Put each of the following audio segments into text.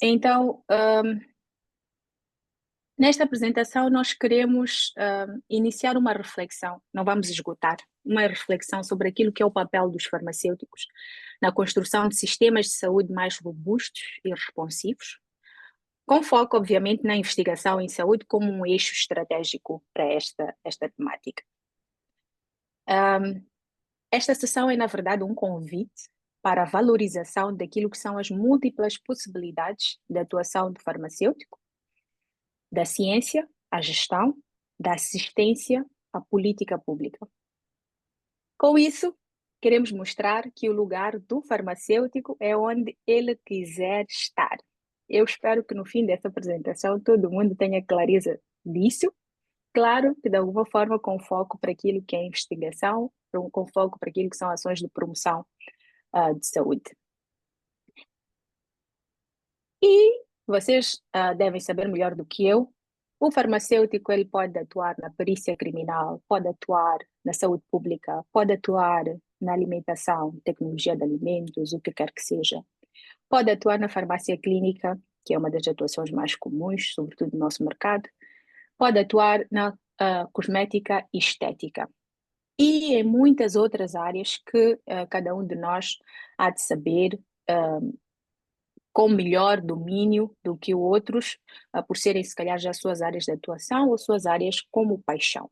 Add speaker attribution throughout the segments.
Speaker 1: Então, nesta apresentação, nós queremos iniciar uma reflexão, não vamos esgotar, uma reflexão sobre aquilo que é o papel dos farmacêuticos na construção de sistemas de saúde mais robustos e responsivos, com foco, obviamente, na investigação em saúde como um eixo estratégico para esta temática. Esta sessão é, na verdade, um convite para a valorização daquilo que são as múltiplas possibilidades de atuação do farmacêutico, da ciência à gestão, da assistência à política pública. Com isso, queremos mostrar que o lugar do farmacêutico é onde ele quiser estar. Eu espero que no fim dessa apresentação todo mundo tenha clareza disso. Claro que de alguma forma com foco para aquilo que é investigação, com foco para aquilo que são ações de promoção de saúde. E vocês devem saber melhor do que eu, o farmacêutico ele pode atuar na perícia criminal, pode atuar na saúde pública, pode atuar na alimentação, tecnologia de alimentos, o que quer que seja. Pode atuar na farmácia clínica, que é uma das atuações mais comuns, sobretudo no nosso mercado. Pode atuar na cosmética e estética. E em muitas outras áreas que cada um de nós há de saber com melhor domínio do que outros, por serem se calhar já suas áreas de atuação ou suas áreas como paixão.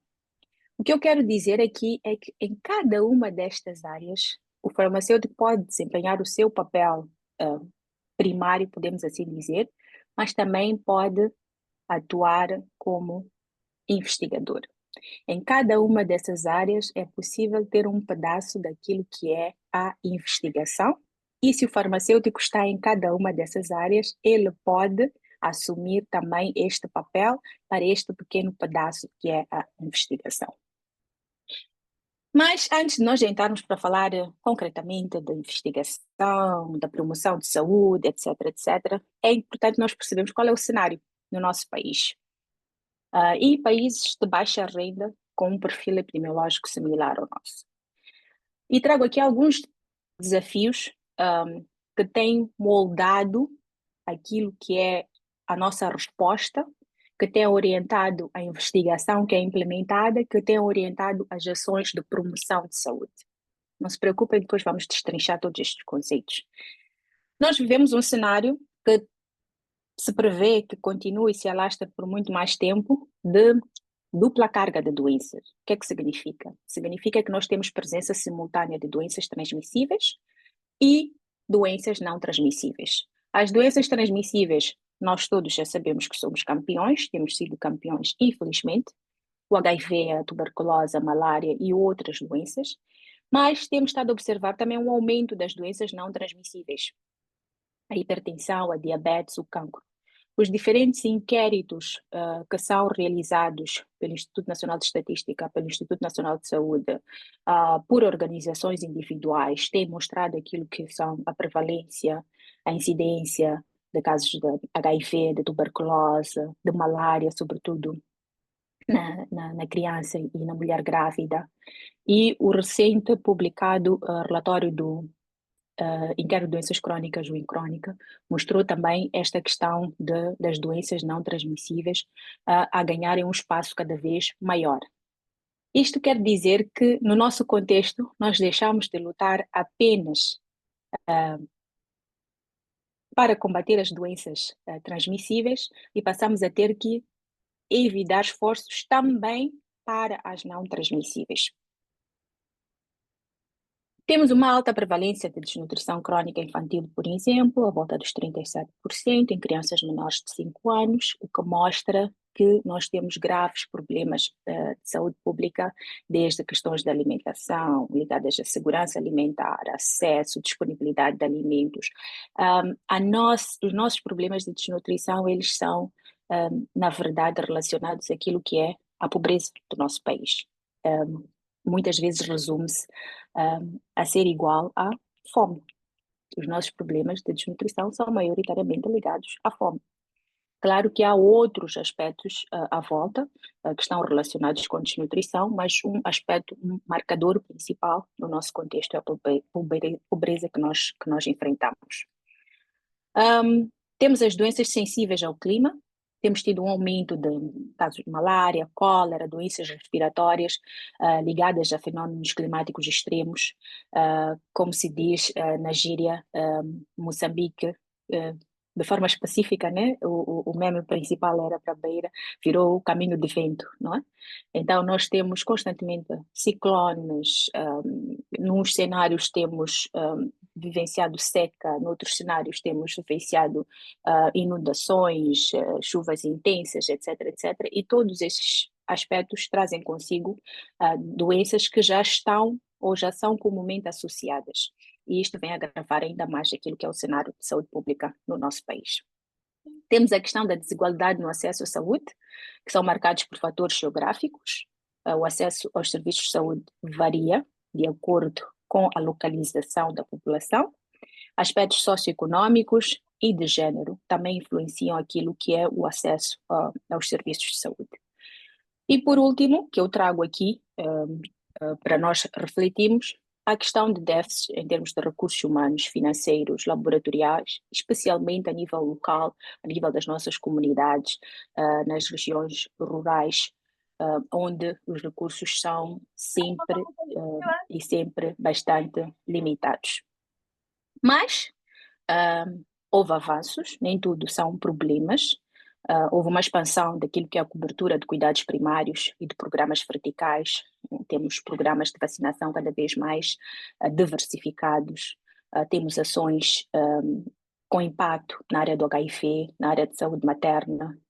Speaker 1: O que eu quero dizer aqui é que em cada uma destas áreas, o farmacêutico pode desempenhar o seu papel primário, podemos assim dizer, mas também pode atuar como investigador. Em cada uma dessas áreas é possível ter um pedaço daquilo que é a investigação, e se o farmacêutico está em cada uma dessas áreas, ele pode assumir também este papel para este pequeno pedaço que é a investigação. Mas antes de nós entrarmos para falar concretamente da investigação, da promoção de saúde, etc., etc., é importante nós percebermos qual é o cenário no nosso país. E países de baixa renda com um perfil epidemiológico similar ao nosso. E trago aqui alguns desafios que têm moldado aquilo que é a nossa resposta, que tem orientado a investigação que é implementada, que tem orientado as ações de promoção de saúde. Não se preocupem, depois vamos destrinchar todos estes conceitos. Nós vivemos um cenário que se prevê que continue e se alastra por muito mais tempo de dupla carga de doenças. O que é que significa? Significa que nós temos presença simultânea de doenças transmissíveis e doenças não transmissíveis. As doenças transmissíveis, nós todos já sabemos que somos campeões, temos sido campeões, infelizmente. O HIV, a tuberculose, a malária e outras doenças. Mas temos estado a observar também um aumento das doenças não transmissíveis. A hipertensão, a diabetes, o cancro. Os diferentes inquéritos que são realizados pelo Instituto Nacional de Estatística, pelo Instituto Nacional de Saúde, por organizações individuais, têm mostrado aquilo que são a prevalência, a incidência de casos de HIV, de tuberculose, de malária, sobretudo na criança e na mulher grávida. E o recente publicado relatório do inquérito de doenças crónicas, o INCRÓNICA, mostrou também esta questão das doenças não transmissíveis a ganharem um espaço cada vez maior. Isto quer dizer que, no nosso contexto, nós deixamos de lutar apenas para combater as doenças transmissíveis e passamos a ter que evitar esforços também para as não transmissíveis. Temos uma alta prevalência de desnutrição crônica infantil, por exemplo, a volta dos 37% em crianças menores de 5 anos, o que mostra que nós temos graves problemas de saúde pública, desde questões de alimentação, ligadas à segurança alimentar, acesso, disponibilidade de alimentos. Os nossos problemas de desnutrição, eles são, na verdade, relacionados àquilo que é a pobreza do nosso país. Muitas vezes resume-se a ser igual à fome. Os nossos problemas de desnutrição são maioritariamente ligados à fome. Claro que há outros aspectos à volta que estão relacionados com desnutrição, mas um aspecto, um marcador principal no nosso contexto é a pobreza que nós enfrentamos. Temos as doenças sensíveis ao clima, temos tido um aumento de casos de malária, cólera, doenças respiratórias ligadas a fenómenos climáticos extremos, como se diz na gíria Moçambique, de forma específica, né? O meme principal era para a beira, virou o caminho de vento, não é? Então nós temos constantemente ciclones, nos cenários temos vivenciado seca, noutros cenários temos vivenciado inundações, chuvas intensas, etc, etc. E todos esses aspectos trazem consigo doenças que já estão ou já são comumente associadas. E isto vem agravar ainda mais aquilo que é o cenário de saúde pública no nosso país. Temos a questão da desigualdade no acesso à saúde, que são marcados por fatores geográficos. O acesso aos serviços de saúde varia de acordo com a localização da população. Aspectos socioeconômicos e de género também influenciam aquilo que é o acesso aos serviços de saúde. E por último, que eu trago aqui para nós refletirmos, a questão de déficits em termos de recursos humanos, financeiros, laboratoriais, especialmente a nível local, a nível das nossas comunidades, nas regiões rurais, onde os recursos são sempre e sempre bastante limitados. Mas houve avanços, nem tudo são problemas. Houve uma expansão daquilo que é a cobertura de cuidados primários e de programas verticais. Temos programas de vacinação cada vez mais diversificados. Temos ações com impacto na área do HIV, na área de saúde materna.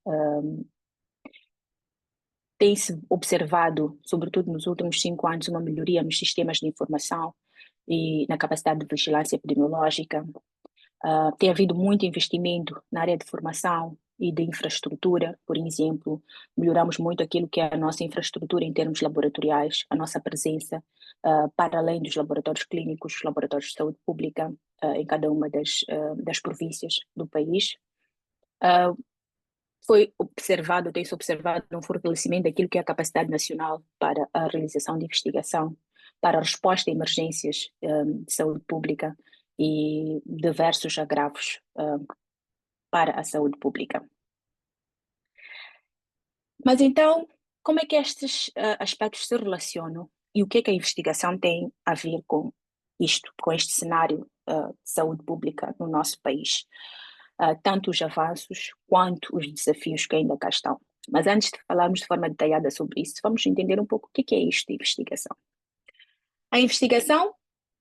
Speaker 1: Tem-se observado, sobretudo nos últimos 5 anos, uma melhoria nos sistemas de informação e na capacidade de vigilância epidemiológica. Tem havido muito investimento na área de formação e de infraestrutura, por exemplo, melhoramos muito aquilo que é a nossa infraestrutura em termos laboratoriais, a nossa presença, para além dos laboratórios clínicos, os laboratórios de saúde pública, em cada uma das províncias do país. Tem-se observado um fortalecimento daquilo que é a capacidade nacional para a realização de investigação, para a resposta a emergências de saúde pública e diversos agravos para a saúde pública. Mas então, como é que estes aspectos se relacionam e o que é que a investigação tem a ver com isto, com este cenário de saúde pública no nosso país? Tanto os avanços quanto os desafios que ainda cá estão. Mas antes de falarmos de forma detalhada sobre isso, vamos entender um pouco o que é isto de investigação. A investigação,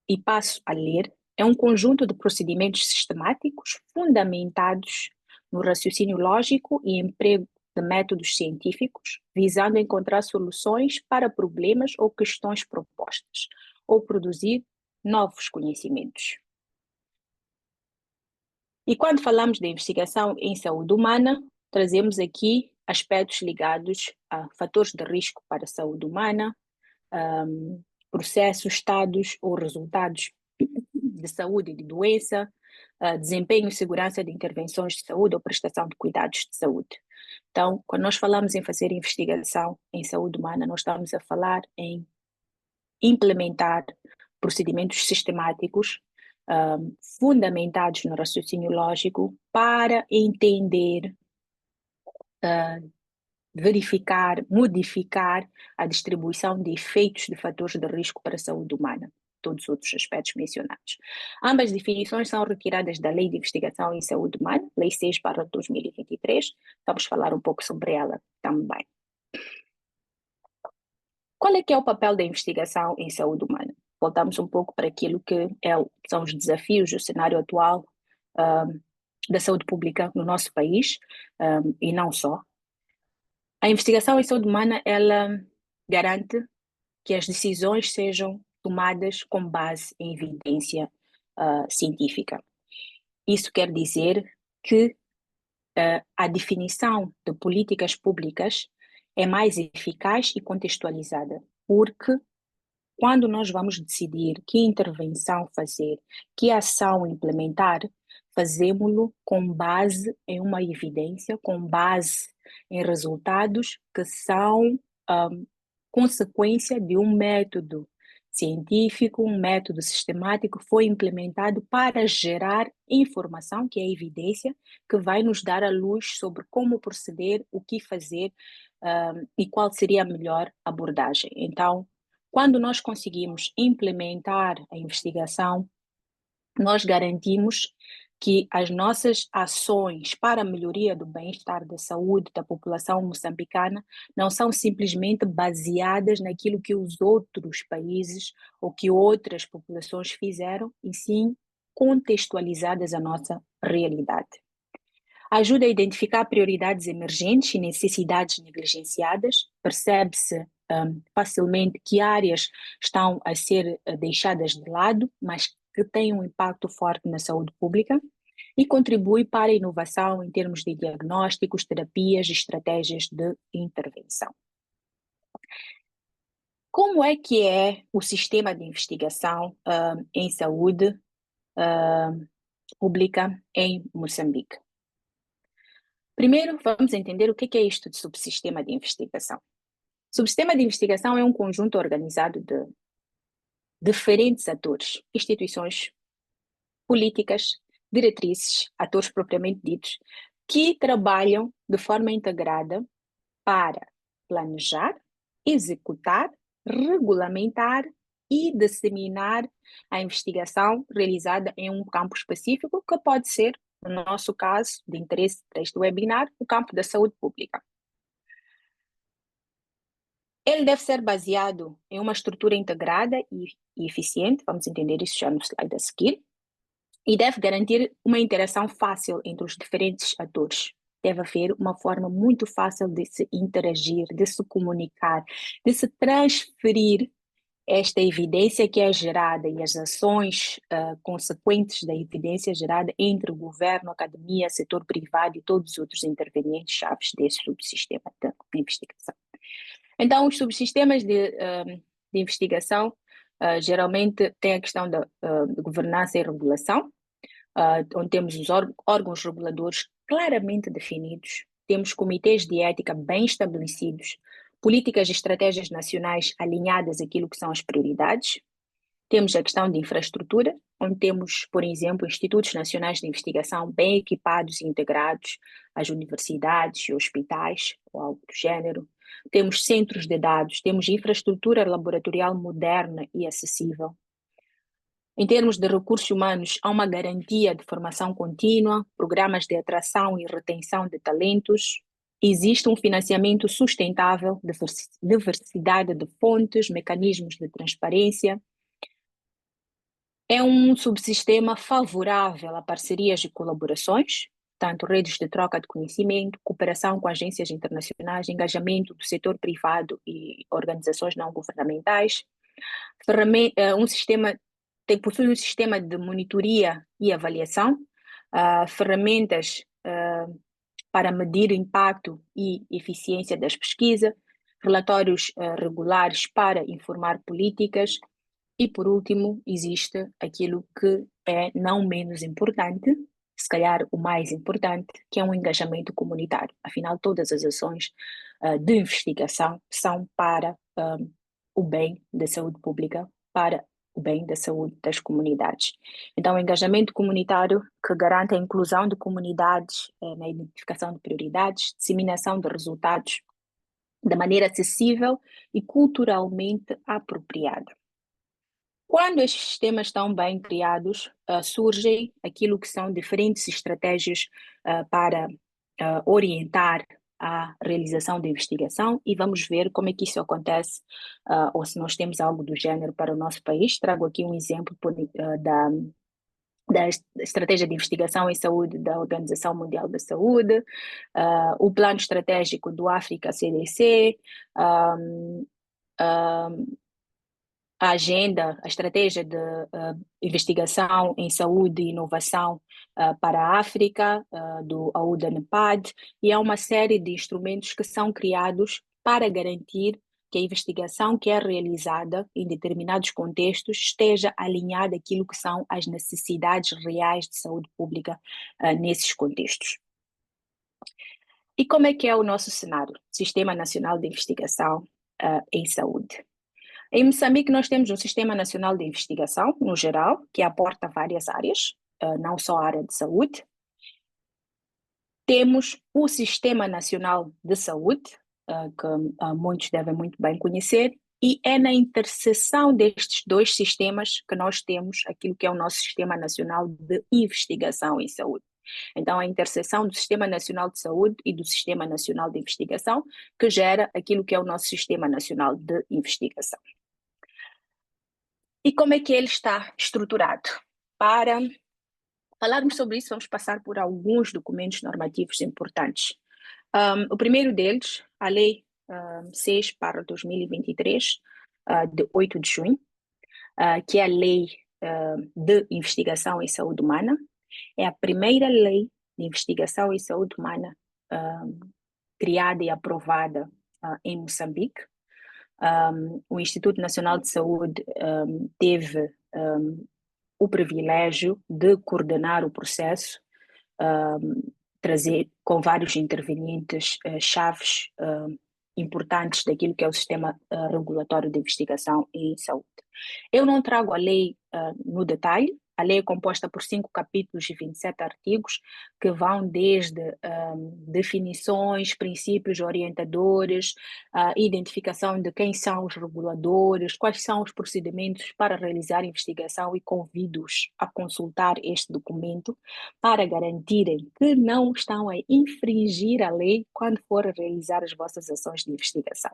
Speaker 1: e passo a ler, é um conjunto de procedimentos sistemáticos fundamentados no raciocínio lógico e emprego de métodos científicos, visando encontrar soluções para problemas ou questões propostas, ou produzir novos conhecimentos. E quando falamos de investigação em saúde humana, trazemos aqui aspectos ligados a fatores de risco para a saúde humana, processos, estados ou resultados de saúde e de doença, desempenho e segurança de intervenções de saúde ou prestação de cuidados de saúde. Então, quando nós falamos em fazer investigação em saúde humana, nós estamos a falar em implementar procedimentos sistemáticos fundamentados no raciocínio lógico para entender, verificar, modificar a distribuição de efeitos de fatores de risco para a saúde humana, todos os outros aspectos mencionados. Ambas definições são retiradas da Lei de Investigação em Saúde Humana, Lei 6/2023, vamos falar um pouco sobre ela também. Qual é que é o papel da investigação em saúde humana? Voltamos um pouco para aquilo que são os desafios do cenário atual da saúde pública no nosso país, e não só. A investigação em saúde humana, ela garante que as decisões sejam tomadas com base em evidência científica. Isso quer dizer que a definição de políticas públicas é mais eficaz e contextualizada, porque quando nós vamos decidir que intervenção fazer, que ação implementar, fazemos-lo com base em uma evidência, com base em resultados que são consequência de um método científico, um método sistemático foi implementado para gerar informação, que é evidência, que vai nos dar a luz sobre como proceder, o que fazer, e qual seria a melhor abordagem. Então, quando nós conseguimos implementar a investigação, nós garantimos que as nossas ações para a melhoria do bem-estar da saúde da população moçambicana não são simplesmente baseadas naquilo que os outros países ou que outras populações fizeram, e sim contextualizadas à nossa realidade. Ajuda a identificar prioridades emergentes e necessidades negligenciadas, percebe-se facilmente que áreas estão a ser deixadas de lado, mas que têm um impacto forte na saúde pública, e contribui para a inovação em termos de diagnósticos, terapias e estratégias de intervenção. Como é que é o sistema de investigação em saúde pública em Moçambique? Primeiro, vamos entender o que é isto de subsistema de investigação. Subsistema de investigação é um conjunto organizado de diferentes atores, instituições, políticas, diretrizes, atores propriamente ditos, que trabalham de forma integrada para planejar, executar, regulamentar e disseminar a investigação realizada em um campo específico, que pode ser, no nosso caso, de interesse deste webinar, o campo da saúde pública. Ele deve ser baseado em uma estrutura integrada e eficiente, vamos entender isso já no slide a seguir, e deve garantir uma interação fácil entre os diferentes atores. Deve haver uma forma muito fácil de se interagir, de se comunicar, de se transferir esta evidência que é gerada e as ações consequentes da evidência gerada entre o governo, a academia, setor privado e todos os outros intervenientes chaves desse subsistema de investigação. Então, os subsistemas de investigação geralmente têm a questão da de governança e regulação, onde temos os órgãos reguladores claramente definidos, temos comitês de ética bem estabelecidos, políticas e estratégias nacionais alinhadas àquilo que são as prioridades. Temos a questão de infraestrutura, onde temos, por exemplo, institutos nacionais de investigação bem equipados e integrados às universidades e hospitais, ou algo do género. Temos centros de dados, temos infraestrutura laboratorial moderna e acessível. Em termos de recursos humanos, há uma garantia de formação contínua, programas de atração e retenção de talentos, existe um financiamento sustentável, diversidade de fontes, mecanismos de transparência. É um subsistema favorável a parcerias e colaborações, tanto redes de troca de conhecimento, cooperação com agências internacionais, engajamento do setor privado e organizações não governamentais. Possui um sistema de monitoria e avaliação, ferramentas para medir o impacto e eficiência das pesquisas, relatórios regulares para informar políticas. E, por último, existe aquilo que é não menos importante, se calhar o mais importante, que é um engajamento comunitário. Afinal, todas as ações de investigação são para o bem da saúde pública, para o bem da saúde das comunidades. Então, o engajamento comunitário que garante a inclusão de comunidades na identificação de prioridades, disseminação de resultados de maneira acessível e culturalmente apropriada. Quando estes sistemas estão bem criados, surgem aquilo que são diferentes estratégias para orientar a realização da investigação, e vamos ver como é que isso acontece, ou se nós temos algo do género para o nosso país. Trago aqui um exemplo da Estratégia de Investigação em Saúde da Organização Mundial da Saúde, o Plano Estratégico do África CDC, a agenda, a estratégia de investigação em saúde e inovação para a África, do AUDA-NEPAD, e há uma série de instrumentos que são criados para garantir que a investigação que é realizada em determinados contextos esteja alinhada àquilo que são as necessidades reais de saúde pública nesses contextos. E como é que é o nosso cenário? Sistema Nacional de Investigação em Saúde. Em Moçambique, nós temos um Sistema Nacional de Investigação, no geral, que aporta várias áreas, não só a área de saúde. Temos o Sistema Nacional de Saúde, que muitos devem muito bem conhecer, e é na interseção destes dois sistemas que nós temos aquilo que é o nosso Sistema Nacional de Investigação em Saúde. Então, a interseção do Sistema Nacional de Saúde e do Sistema Nacional de Investigação que gera aquilo que é o nosso Sistema Nacional de Investigação. E como é que ele está estruturado? Para falarmos sobre isso, vamos passar por alguns documentos normativos importantes. O primeiro deles, a Lei 6/2023, de 8 de junho, que é a Lei de Investigação em Saúde Humana. É a primeira lei de investigação em saúde humana criada e aprovada em Moçambique. O Instituto Nacional de Saúde teve o privilégio de coordenar o processo, trazer com vários intervenientes chaves importantes daquilo que é o sistema regulatório de investigação em saúde. Eu não trago a lei no detalhe. A lei é composta por 5 capítulos e 27 artigos que vão desde definições, princípios orientadores, identificação de quem são os reguladores, quais são os procedimentos para realizar investigação e convido-os a consultar este documento para garantirem que não estão a infringir a lei quando forem realizar as vossas ações de investigação.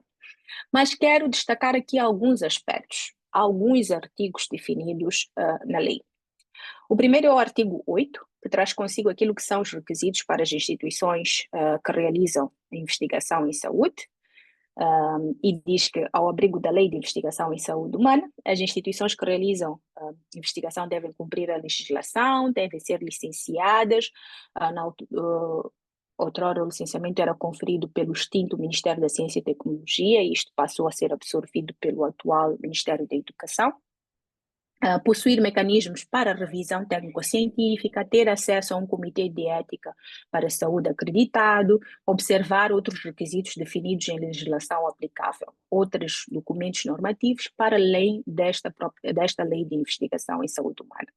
Speaker 1: Mas quero destacar aqui alguns aspectos, alguns artigos definidos na lei. O primeiro é o artigo 8, que traz consigo aquilo que são os requisitos para as instituições que realizam a investigação em saúde, e diz que, ao abrigo da Lei de Investigação em Saúde Humana, as instituições que realizam investigação devem cumprir a legislação, devem ser licenciadas. Outrora, o licenciamento era conferido pelo extinto Ministério da Ciência e Tecnologia, e isto passou a ser absorvido pelo atual Ministério da Educação. Possuir mecanismos para revisão técnico-científica, ter acesso a um comitê de ética para a saúde acreditado, observar outros requisitos definidos em legislação aplicável, outros documentos normativos para além desta lei de investigação em saúde humana.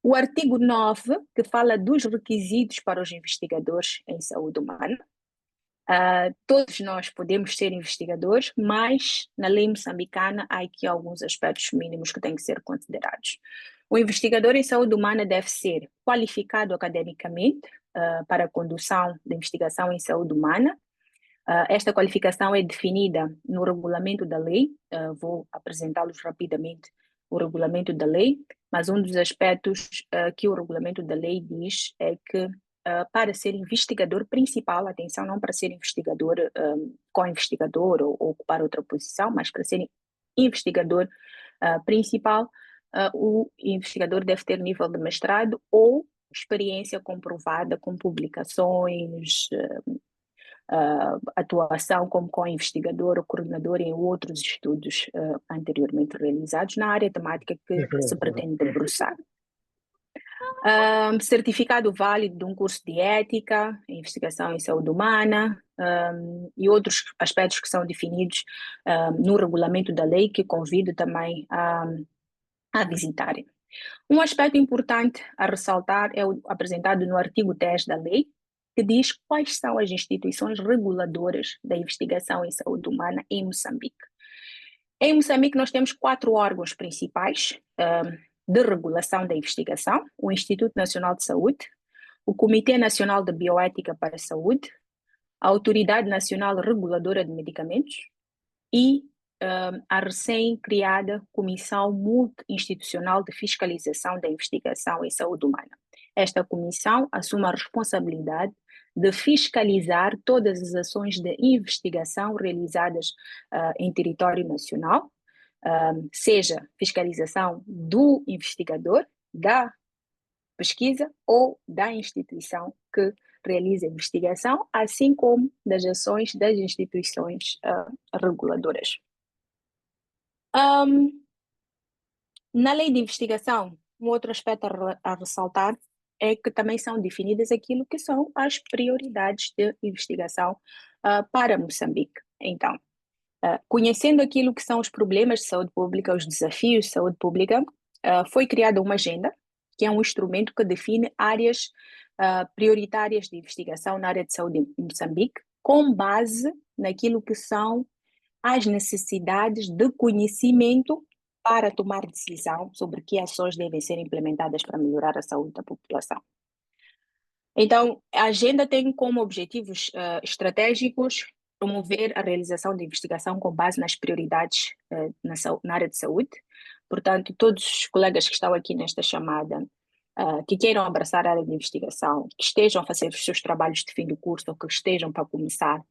Speaker 1: O artigo 9, que fala dos requisitos para os investigadores em saúde humana. Todos nós podemos ser investigadores, mas na lei moçambicana há aqui alguns aspectos mínimos que têm que ser considerados. O investigador em saúde humana deve ser qualificado academicamente para a condução da investigação em saúde humana. Esta qualificação é definida no regulamento da lei. Vou apresentá-los rapidamente, o regulamento da lei, mas um dos aspectos que o regulamento da lei diz é que para ser investigador principal, atenção, não para ser investigador, co-investigador ou ocupar outra posição, mas para ser investigador principal, o investigador deve ter nível de mestrado ou experiência comprovada com publicações, atuação como co-investigador ou coordenador em outros estudos anteriormente realizados na área temática que se pretende debruçar. Certificado válido de um curso de ética, investigação em saúde humana, e outros aspectos que são definidos no regulamento da lei, que convido também a visitarem. Um aspecto importante a ressaltar é o apresentado no artigo 10 da lei, que diz quais são as instituições reguladoras da investigação em saúde humana em Moçambique. Em Moçambique, nós temos 4 órgãos principais de regulação da investigação: o Instituto Nacional de Saúde, o Comitê Nacional de Bioética para a Saúde, a Autoridade Nacional Reguladora de Medicamentos e a recém-criada Comissão Multi-Institucional de Fiscalização da Investigação em Saúde Humana. Esta comissão assume a responsabilidade de fiscalizar todas as ações de investigação realizadas em território nacional, seja fiscalização do investigador, da pesquisa ou da instituição que realiza a investigação, assim como das ações das instituições reguladoras. Na lei de investigação, um outro aspecto a ressaltar é que também são definidas aquilo que são as prioridades de investigação para Moçambique. Então, Conhecendo aquilo que são os problemas de saúde pública, os desafios de saúde pública, foi criada uma agenda, que é um instrumento que define áreas prioritárias de investigação na área de saúde em Moçambique, com base naquilo que são as necessidades de conhecimento para tomar decisão sobre que ações devem ser implementadas para melhorar a saúde da população. Então, a agenda tem como objetivos estratégicos promover a realização de investigação com base nas prioridades na área de saúde. Portanto, todos os colegas que estão aqui nesta chamada, que queiram abraçar a área de investigação, que estejam a fazer os seus trabalhos de fim do curso ou que estejam para começar,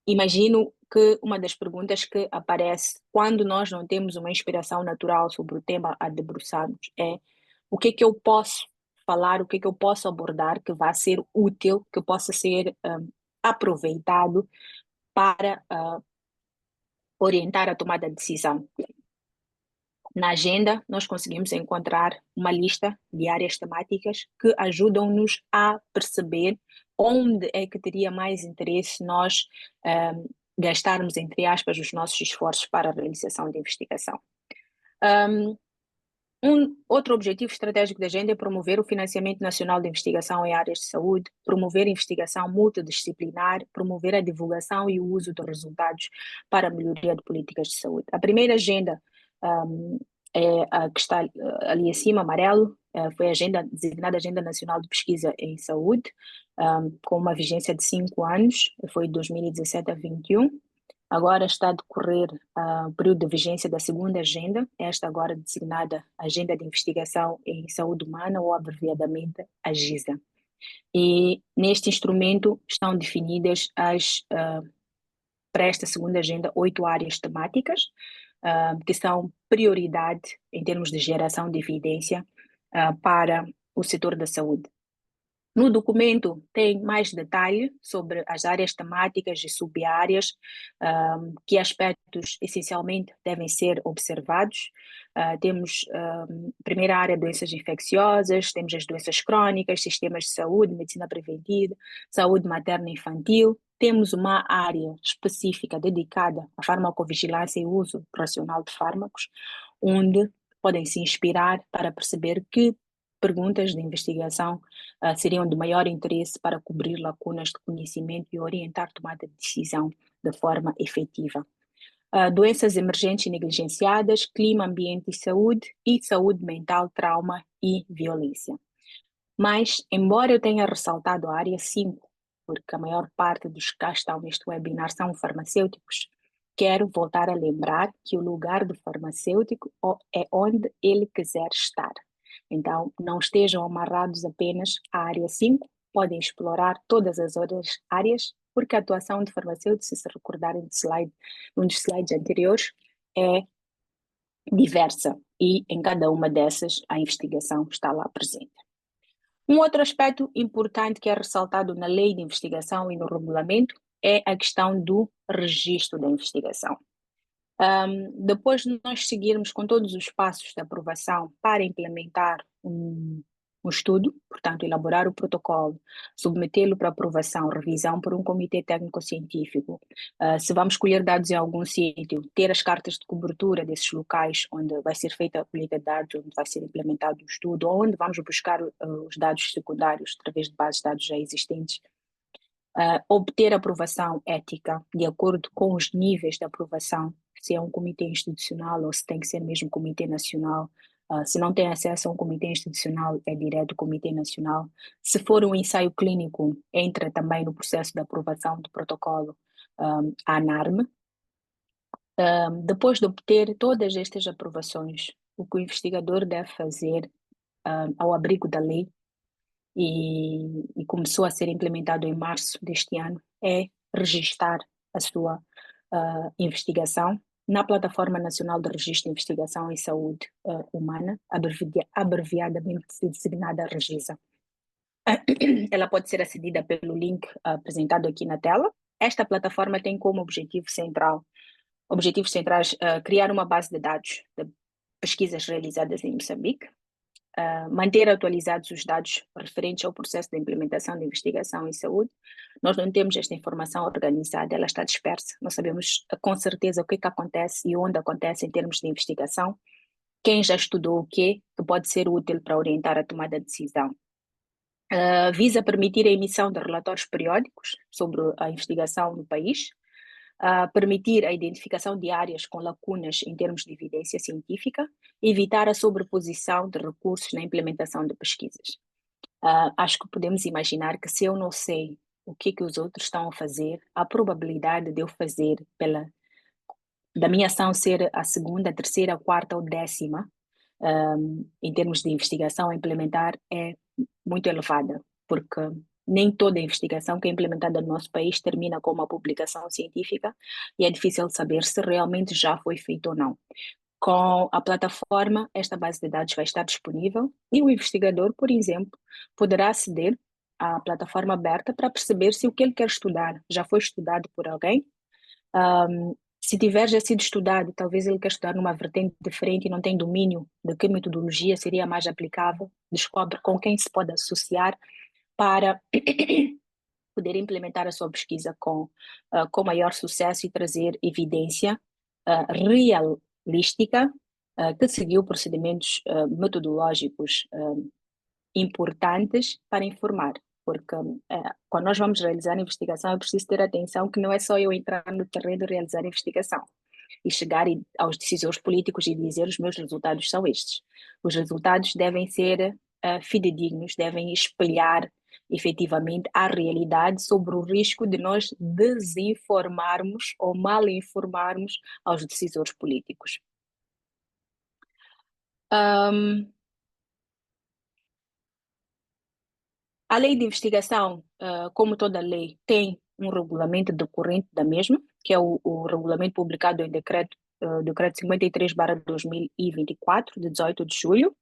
Speaker 1: imagino que uma das perguntas que aparece quando nós não temos uma inspiração natural sobre o tema a debruçarmos é o que é que eu posso falar, o que é que eu posso abordar que vai ser útil, que possa ser aproveitado para orientar a tomada de decisão. Na agenda, nós conseguimos encontrar uma lista de áreas temáticas que ajudam-nos a perceber onde é que teria mais interesse nós gastarmos, entre aspas, os nossos esforços para a realização de investigação. Outro objetivo estratégico da agenda é promover o financiamento nacional de investigação em áreas de saúde, promover a investigação multidisciplinar, promover a divulgação e o uso dos resultados para a melhoria de políticas de saúde. A primeira agenda é a que está ali acima, amarelo, foi a agenda designada Agenda Nacional de Pesquisa em Saúde, com uma vigência de 5 anos, foi de 2017 a 2021. Agora está a decorrer o período de vigência da segunda agenda, esta agora designada Agenda de Investigação em Saúde Humana, ou abreviadamente AGISA. E neste instrumento estão definidas para esta segunda agenda 8 áreas temáticas, que são prioridade em termos de geração de evidência para o setor da saúde. No documento tem mais detalhe sobre as áreas temáticas e sub-áreas, que aspectos essencialmente devem ser observados. Temos a primeira área, doenças infecciosas, temos as doenças crónicas, sistemas de saúde, medicina preventiva, saúde materna e infantil. Temos uma área específica dedicada à farmacovigilância e uso racional de fármacos, onde podem se inspirar para perceber que perguntas de investigação seriam de maior interesse para cobrir lacunas de conhecimento e orientar tomada de decisão de forma efetiva. Doenças emergentes e negligenciadas, clima, ambiente e saúde mental, trauma e violência. Mas, embora eu tenha ressaltado a área 5, porque a maior parte dos que cá estão neste webinar são farmacêuticos, quero voltar a lembrar que o lugar do farmacêutico é onde ele quiser estar. Então, não estejam amarrados apenas à área 5, podem explorar todas as outras áreas, porque a atuação de farmacêutico, se recordarem um dos slides anteriores, é diversa e em cada uma dessas a investigação está lá presente. Um outro aspecto importante que é ressaltado na lei de investigação e no regulamento é a questão do registro da investigação. Depois de nós seguirmos com todos os passos de aprovação para implementar um estudo, portanto, elaborar o protocolo, submetê-lo para aprovação, revisão por um comitê técnico-científico, se vamos colher dados em algum sítio, ter as cartas de cobertura desses locais onde vai ser feita a colheita de dados, onde vai ser implementado o estudo, ou onde vamos buscar os dados secundários através de bases de dados já existentes, obter aprovação ética de acordo com os níveis de aprovação, se é um comitê institucional ou se tem que ser mesmo comitê nacional. Se não tem acesso a um comitê institucional, é direto comitê nacional. Se for um ensaio clínico, entra também no processo de aprovação do protocolo a ANARM. Depois de obter todas estas aprovações, o que o investigador deve fazer ao abrigo da lei e começou a ser implementado em março deste ano, é registar a sua investigação na Plataforma Nacional de Registro de Investigação em Saúde Humana, abreviadamente designada REGISA. Ela pode ser acedida pelo link apresentado aqui na tela. Esta plataforma tem como objetivos centrais criar uma base de dados de pesquisas realizadas em Moçambique, manter atualizados os dados referentes ao processo de implementação de investigação em saúde. Nós não temos esta informação organizada, ela está dispersa, não sabemos com certeza o que acontece e onde acontece em termos de investigação, quem já estudou o quê, que pode ser útil para orientar a tomada de decisão. Visa permitir a emissão de relatórios periódicos sobre a investigação no país, permitir a identificação de áreas com lacunas em termos de evidência científica, evitar a sobreposição de recursos na implementação de pesquisas. Acho que podemos imaginar que se eu não sei o que os outros estão a fazer, a probabilidade de eu fazer da minha ação ser a segunda, a terceira, a quarta ou décima, em termos de investigação a implementar, é muito elevada, porque nem toda a investigação que é implementada no nosso país termina com uma publicação científica e é difícil saber se realmente já foi feito ou não. Com a plataforma, esta base de dados vai estar disponível e o investigador, por exemplo, poderá aceder à plataforma aberta para perceber se o que ele quer estudar já foi estudado por alguém. Se tiver já sido estudado, talvez ele quer estudar numa vertente diferente e não tem domínio de que metodologia seria mais aplicável, descobre com quem se pode associar para poder implementar a sua pesquisa com maior sucesso e trazer evidência realística que seguiu procedimentos metodológicos importantes para informar. Porque quando nós vamos realizar a investigação, é preciso ter atenção que não é só eu entrar no terreno e realizar a investigação e chegar aos decisores políticos e dizer os meus resultados são estes. Os resultados devem ser fidedignos, devem espelhar efetivamente a realidade sobre o risco de nós desinformarmos ou mal informarmos aos decisores políticos. A lei de investigação, como toda lei, tem um regulamento decorrente da mesma, que é o regulamento publicado em decreto 53/2024, de 18 de julho.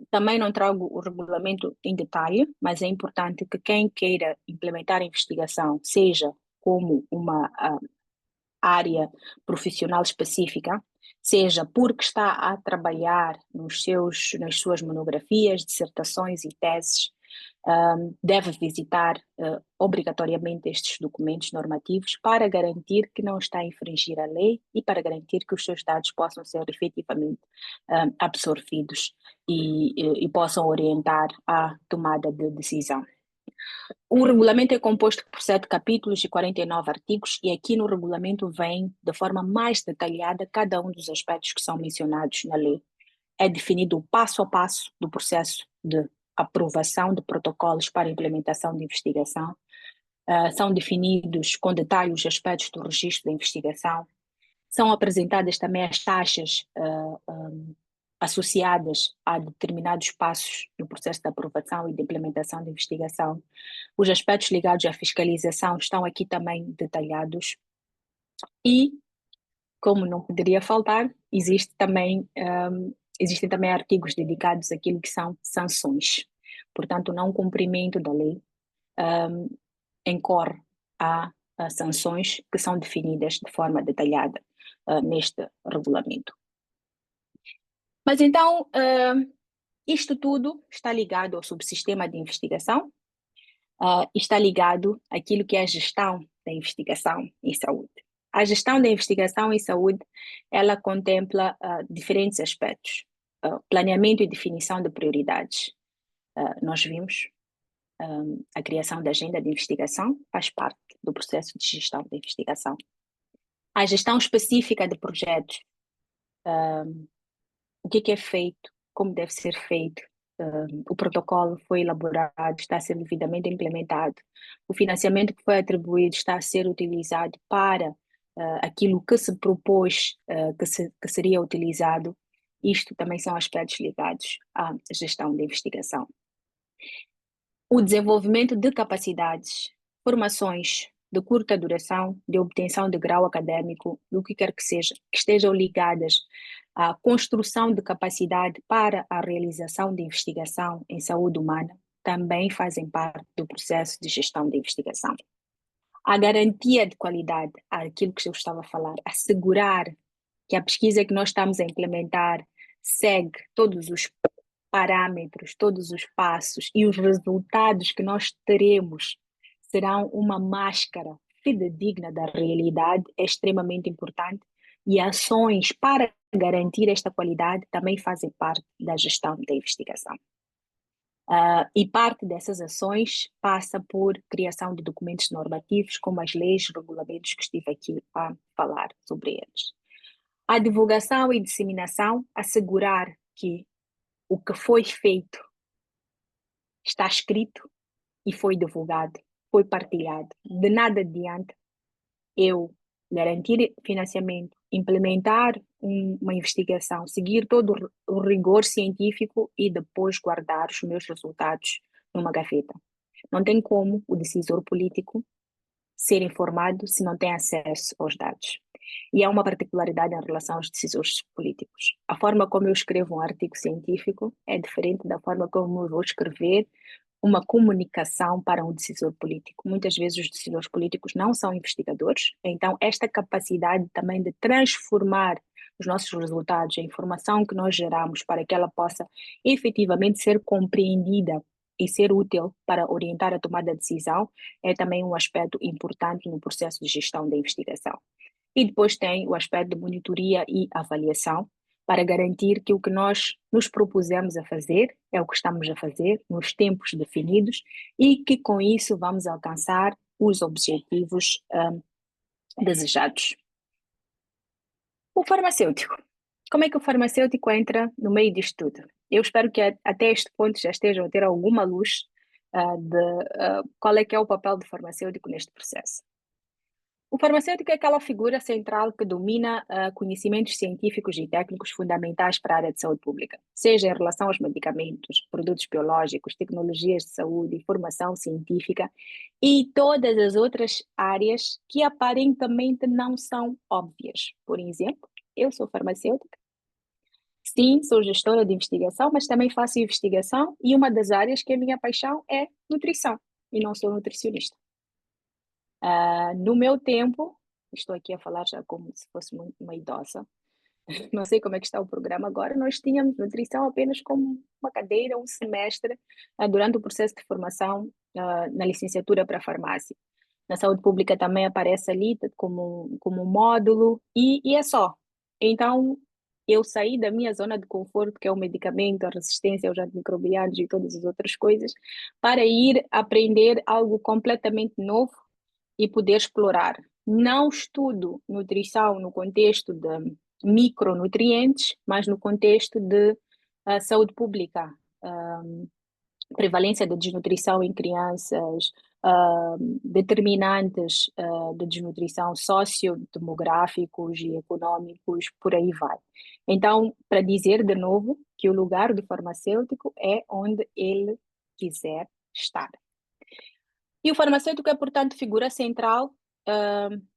Speaker 1: Também não trago o regulamento em detalhe, mas é importante que quem queira implementar a investigação, seja como uma área profissional específica, seja porque está a trabalhar nas suas monografias, dissertações e teses, deve visitar obrigatoriamente estes documentos normativos para garantir que não está a infringir a lei e para garantir que os seus dados possam ser efetivamente absorvidos e possam orientar a tomada de decisão. O regulamento é composto por 7 capítulos e 49 artigos, e aqui no regulamento vem de forma mais detalhada cada um dos aspectos que são mencionados na lei. É definido o passo a passo do processo de aprovação de protocolos para implementação de investigação. São definidos com detalhe os aspectos do registro da investigação. São apresentadas também as taxas associadas a determinados passos no processo de aprovação e de implementação de investigação. Os aspectos ligados à fiscalização estão aqui também detalhados. E, como não poderia faltar, existem também artigos dedicados àquilo que são sanções. Portanto, o não cumprimento da lei incorre a sanções que são definidas de forma detalhada neste regulamento. Mas então, isto tudo está ligado ao subsistema de investigação, está ligado àquilo que é a gestão da investigação em saúde. A gestão da investigação em saúde, ela contempla diferentes aspectos. Planeamento e definição de prioridades. Nós vimos a criação da agenda de investigação, faz parte do processo de gestão da investigação. A gestão específica de projetos. O que é feito, como deve ser feito, o protocolo foi elaborado, está a ser devidamente implementado, o financiamento que foi atribuído está a ser utilizado para aquilo que se propôs que seria utilizado. Isto também são aspectos ligados à gestão da investigação. O desenvolvimento de capacidades, formações de curta duração, de obtenção de grau acadêmico, do que quer que seja, que estejam ligadas à construção de capacidade para a realização de investigação em saúde humana, também fazem parte do processo de gestão de investigação. A garantia de qualidade, aquilo que eu estava a falar, assegurar que a pesquisa que nós estamos a implementar segue todos os parâmetros, todos os passos e os resultados que nós teremos serão uma máscara fidedigna da realidade é extremamente importante e ações para garantir esta qualidade também fazem parte da gestão da investigação. E parte dessas ações passa por criação de documentos normativos, como as leis e regulamentos que estive aqui a falar sobre eles. A divulgação e disseminação, assegurar que o que foi feito está escrito e foi divulgado, foi partilhado. De nada adianta eu garantir financiamento, implementar uma investigação, seguir todo o rigor científico e depois guardar os meus resultados numa gaveta. Não tem como o decisor político ser informado se não tem acesso aos dados. E há uma particularidade em relação aos decisores políticos. A forma como eu escrevo um artigo científico é diferente da forma como eu vou escrever uma comunicação para um decisor político. Muitas vezes os decisores políticos não são investigadores, então esta capacidade também de transformar os nossos resultados, a informação que nós geramos para que ela possa efetivamente ser compreendida e ser útil para orientar a tomada de decisão, é também um aspecto importante no processo de gestão da investigação. E depois tem o aspecto de monitoria e avaliação, para garantir que o que nós nos propusemos a fazer é o que estamos a fazer nos tempos definidos e que com isso vamos alcançar os objetivos desejados. O farmacêutico. Como é que o farmacêutico entra no meio disto tudo? Eu espero que até este ponto já estejam a ter alguma luz de qual é que é o papel do farmacêutico neste processo. O farmacêutico é aquela figura central que domina conhecimentos científicos e técnicos fundamentais para a área de saúde pública, seja em relação aos medicamentos, produtos biológicos, tecnologias de saúde, informação científica e todas as outras áreas que aparentemente não são óbvias. Por exemplo, eu sou farmacêutica, sim, sou gestora de investigação, mas também faço investigação e uma das áreas que é a minha paixão é nutrição e não sou nutricionista. No meu tempo, estou aqui a falar já como se fosse uma idosa, não sei como é que está o programa agora, nós tínhamos nutrição apenas como uma cadeira, um semestre, durante o processo de formação na licenciatura para farmácia. Na saúde pública também aparece ali como um módulo e é só. Então, eu saí da minha zona de conforto, que é o medicamento, a resistência aos antimicrobianos e todas as outras coisas, para ir aprender algo completamente novo e poder explorar. Não estudo nutrição no contexto de micronutrientes, mas no contexto de saúde pública, prevalência da desnutrição em crianças, determinantes de desnutrição sociodemográficos e econômicos, por aí vai. Então, para dizer de novo que o lugar do farmacêutico é onde ele quiser estar. E o farmacêutico é, portanto, figura central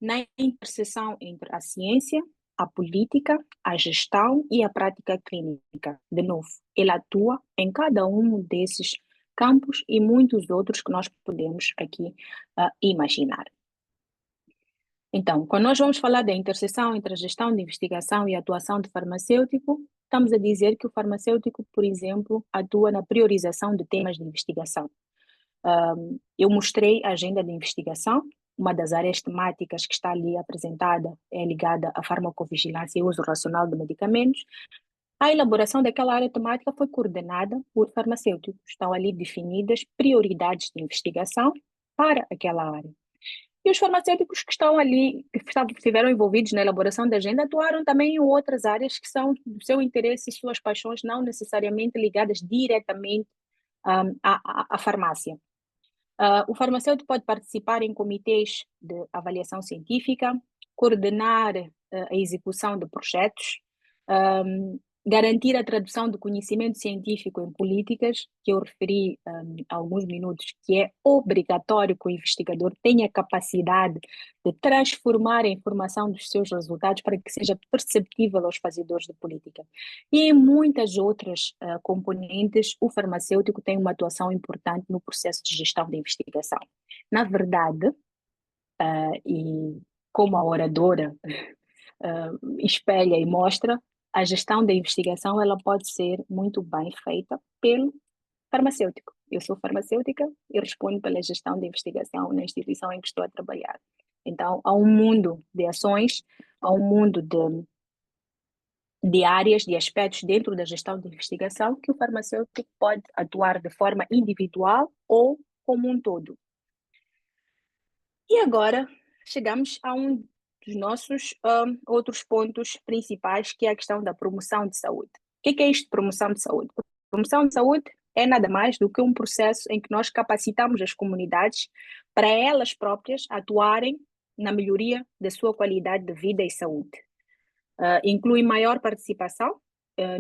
Speaker 1: na interseção entre a ciência, a política, a gestão e a prática clínica. De novo, ele atua em cada um desses campos e muitos outros que nós podemos aqui imaginar. Então, quando nós vamos falar da interseção entre a gestão de investigação e a atuação do farmacêutico, estamos a dizer que o farmacêutico, por exemplo, atua na priorização de temas de investigação. Eu mostrei a agenda de investigação, uma das áreas temáticas que está ali apresentada é ligada à farmacovigilância e uso racional de medicamentos. A elaboração daquela área temática foi coordenada por farmacêuticos. Estão ali definidas prioridades de investigação para aquela área. E os farmacêuticos que estão ali, que estiveram envolvidos na elaboração da agenda, atuaram também em outras áreas que são do seu interesse e suas paixões, não necessariamente ligadas diretamente à farmácia. O farmacêutico pode participar em comitês de avaliação científica, coordenar a execução de projetos, garantir a tradução do conhecimento científico em políticas, que eu referi há alguns minutos, que é obrigatório que o investigador tenha capacidade de transformar a informação dos seus resultados para que seja perceptível aos fazedores de política. E em muitas outras componentes, o farmacêutico tem uma atuação importante no processo de gestão da investigação. Na verdade, e como a oradora espelha e mostra, a gestão da investigação ela pode ser muito bem feita pelo farmacêutico. Eu sou farmacêutica e respondo pela gestão da investigação na instituição em que estou a trabalhar. Então, há um mundo de ações, há um mundo de áreas, de aspectos dentro da gestão de investigação que o farmacêutico pode atuar de forma individual ou como um todo. E agora chegamos a um dos nossos outros pontos principais, que é a questão da promoção de saúde. O que é isto de promoção de saúde? Promoção de saúde é nada mais do que um processo em que nós capacitamos as comunidades para elas próprias atuarem na melhoria da sua qualidade de vida e saúde. Inclui maior participação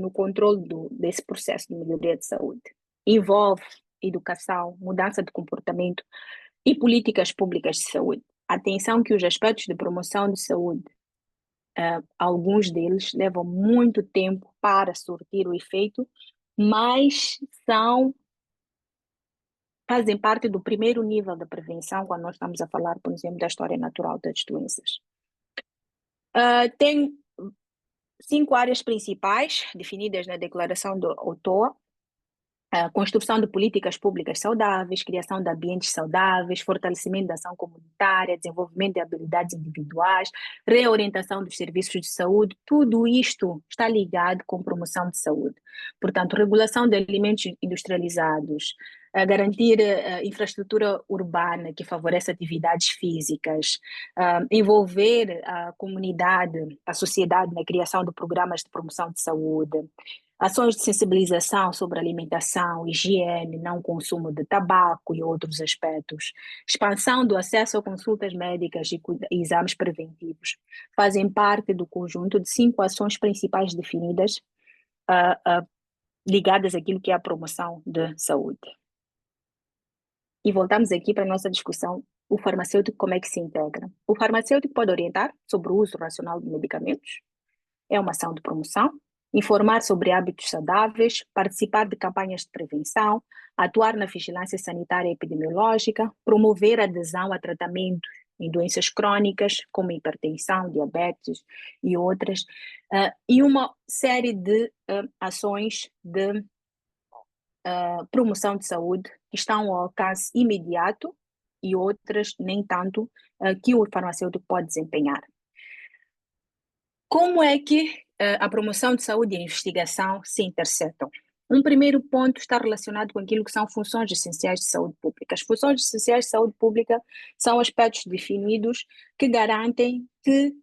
Speaker 1: no controle desse processo de melhoria de saúde. Envolve educação, mudança de comportamento e políticas públicas de saúde. Atenção que os aspectos de promoção de saúde, alguns deles levam muito tempo para surtir o efeito, mas fazem parte do primeiro nível da prevenção quando nós estamos a falar, por exemplo, da história natural das doenças. Tem 5 áreas principais definidas na Declaração do Ottawa: a construção de políticas públicas saudáveis, criação de ambientes saudáveis, fortalecimento da ação comunitária, desenvolvimento de habilidades individuais, reorientação dos serviços de saúde. Tudo isto está ligado com promoção de saúde. Portanto, regulação de alimentos industrializados, garantir infraestrutura urbana que favoreça atividades físicas, envolver a comunidade, a sociedade na criação de programas de promoção de saúde, ações de sensibilização sobre alimentação, higiene, não consumo de tabaco e outros aspectos, expansão do acesso a consultas médicas e exames preventivos, fazem parte do conjunto de 5 ações principais definidas ligadas àquilo que é a promoção de saúde. E voltamos aqui para a nossa discussão: o farmacêutico, como é que se integra? O farmacêutico pode orientar sobre o uso racional de medicamentos, é uma ação de promoção, informar sobre hábitos saudáveis, participar de campanhas de prevenção, atuar na vigilância sanitária e epidemiológica, promover a adesão a tratamentos em doenças crônicas, como hipertensão, diabetes e outras, e uma série de ações de promoção de saúde que estão ao alcance imediato e outras nem tanto, que o farmacêutico pode desempenhar. Como é que a promoção de saúde e a investigação se interceptam? Um primeiro ponto está relacionado com aquilo que são funções essenciais de saúde pública. As funções essenciais de saúde pública são aspectos definidos que garantem que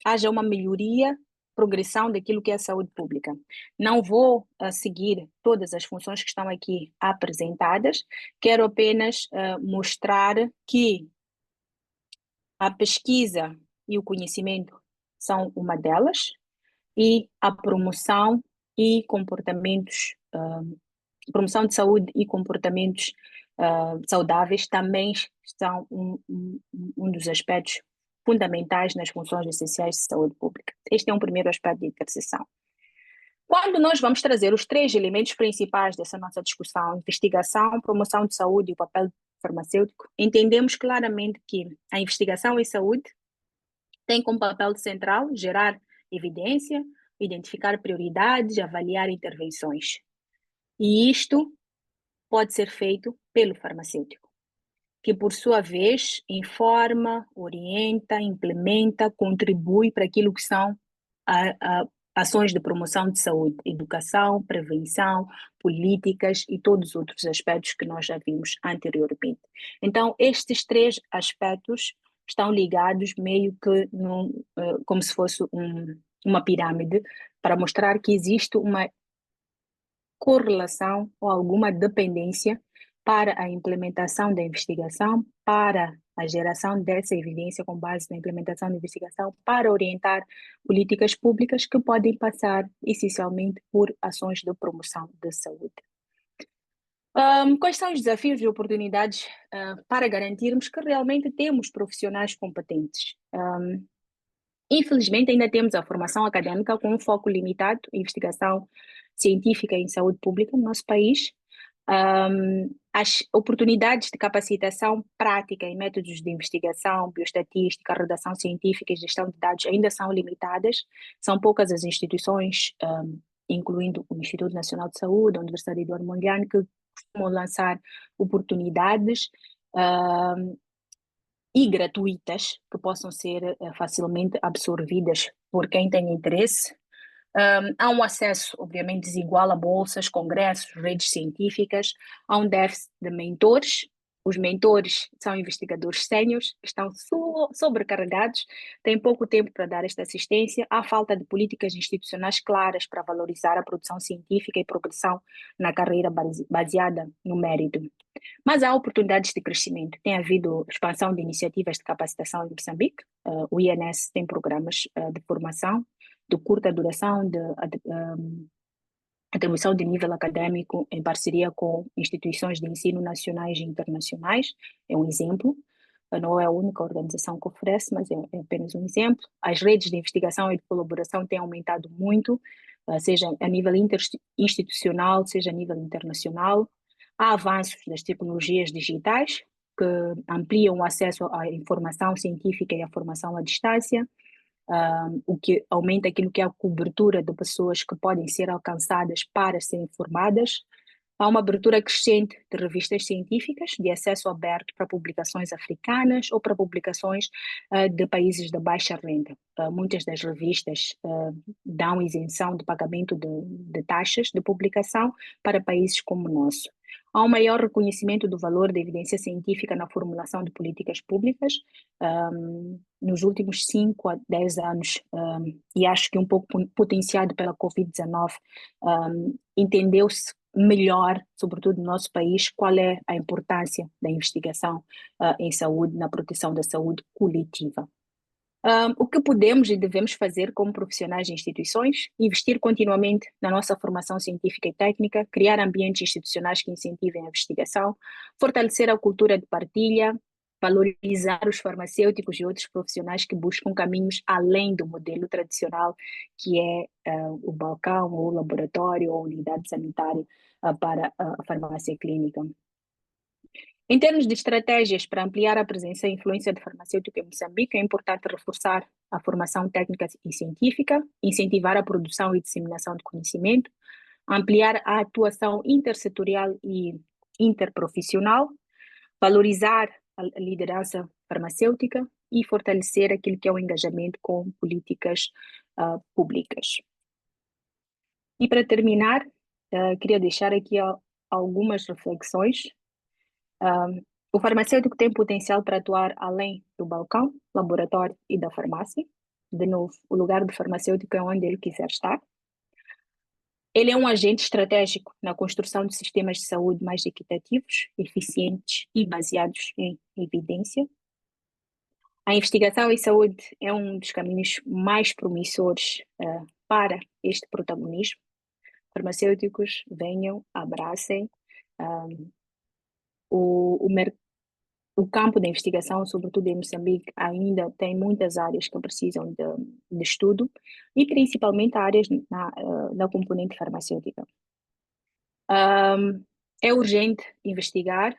Speaker 1: haja uma melhoria, progressão daquilo que é a saúde pública. Não vou seguir todas as funções que estão aqui apresentadas, quero apenas mostrar que a pesquisa e o conhecimento são uma delas, e a promoção e comportamentos, promoção de saúde e comportamentos saudáveis também são um dos aspectos fundamentais nas funções essenciais de saúde pública. Este é um primeiro aspecto de interseção. Quando nós vamos trazer os 3 elementos principais dessa nossa discussão: investigação, promoção de saúde e o papel farmacêutico, entendemos claramente que a investigação em saúde tem como papel central gerar evidência, identificar prioridades, avaliar intervenções. E isto pode ser feito pelo farmacêutico, que por sua vez informa, orienta, implementa, contribui para aquilo que são ações de promoção de saúde, educação, prevenção, políticas e todos os outros aspectos que nós já vimos anteriormente. Então, estes 3 aspectos estão ligados meio que como se fosse uma pirâmide, para mostrar que existe uma correlação ou alguma dependência para a implementação da investigação, para a geração dessa evidência com base na implementação da investigação, para orientar políticas públicas que podem passar essencialmente por ações de promoção da saúde. Quais são os desafios e oportunidades para garantirmos que realmente temos profissionais competentes? Infelizmente, ainda temos a formação acadêmica com um foco limitado em investigação científica em saúde pública no nosso país. As oportunidades de capacitação prática em métodos de investigação, bioestatística, redação científica e gestão de dados ainda são limitadas. São poucas as instituições, incluindo o Instituto Nacional de Saúde, a Universidade Eduardo Mondlane, que costumam lançar oportunidades e gratuitas que possam ser facilmente absorvidas por quem tem interesse. Há um acesso, obviamente, desigual a bolsas, congressos, redes científicas, há um déficit de mentores. Os mentores são investigadores sêniores, estão sobrecarregados, têm pouco tempo para dar esta assistência, há falta de políticas institucionais claras para valorizar a produção científica e progressão na carreira baseada no mérito. Mas há oportunidades de crescimento. Tem havido expansão de iniciativas de capacitação em Moçambique. O INS tem programas de formação de curta duração, de atribuição de nível acadêmico em parceria com instituições de ensino nacionais e internacionais. É um exemplo. Não é a única organização que oferece, mas é apenas um exemplo. As redes de investigação e de colaboração têm aumentado muito, seja a nível institucional, seja a nível internacional. Há avanços das tecnologias digitais, que ampliam o acesso à informação científica e à formação à distância, o que aumenta aquilo que é a cobertura de pessoas que podem ser alcançadas para serem formadas. Há uma abertura crescente de revistas científicas, de acesso aberto para publicações africanas ou para publicações de países de baixa renda. Muitas das revistas dão isenção de pagamento de taxas de publicação para países como o nosso. Há um maior reconhecimento do valor da evidência científica na formulação de políticas públicas nos últimos 5 a 10 anos, e acho que um pouco potenciado pela Covid-19, entendeu-se melhor, sobretudo no nosso país, qual é a importância da investigação em saúde, na proteção da saúde coletiva. O que podemos e devemos fazer como profissionais de instituições? Investir continuamente na nossa formação científica e técnica, criar ambientes institucionais que incentivem a investigação, fortalecer a cultura de partilha, valorizar os farmacêuticos e outros profissionais que buscam caminhos além do modelo tradicional, que é o balcão, ou o laboratório, ou a unidade sanitária para a farmácia clínica. Em termos de estratégias para ampliar a presença e influência do farmacêutico em Moçambique, é importante reforçar a formação técnica e científica, incentivar a produção e disseminação de conhecimento, ampliar a atuação intersetorial e interprofissional, valorizar a liderança farmacêutica e fortalecer aquilo que é o engajamento com políticas públicas. E para terminar, queria deixar aqui algumas reflexões. O farmacêutico tem potencial para atuar além do balcão, laboratório e da farmácia. De novo, o lugar do farmacêutico é onde ele quiser estar. Ele é um agente estratégico na construção de sistemas de saúde mais equitativos, eficientes e baseados em evidência. A investigação em saúde é um dos caminhos mais promissores para este protagonismo. Farmacêuticos, venham, abracem. O campo da investigação, sobretudo em Moçambique, ainda tem muitas áreas que precisam de estudo, e principalmente áreas na componente farmacêutica. É urgente investigar,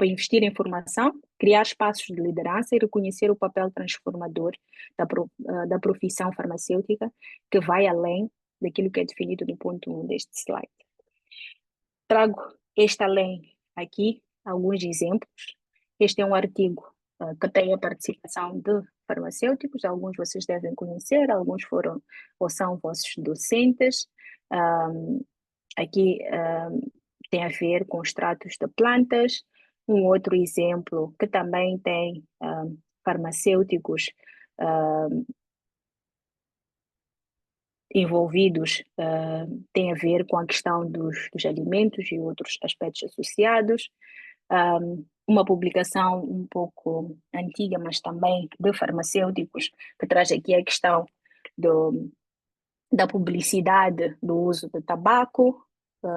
Speaker 1: investir em formação, criar espaços de liderança e reconhecer o papel transformador da profissão farmacêutica, que vai além daquilo que é definido no ponto 1 deste slide. Trago este além aqui alguns exemplos. Este é um artigo que tem a participação de farmacêuticos, alguns vocês devem conhecer, alguns foram ou são vossos docentes. Aqui tem a ver com extratos de plantas. Um outro exemplo que também tem farmacêuticos envolvidos tem a ver com a questão dos alimentos e outros aspectos associados. Uma publicação um pouco antiga, mas também de farmacêuticos, que traz aqui a questão da publicidade do uso de tabaco.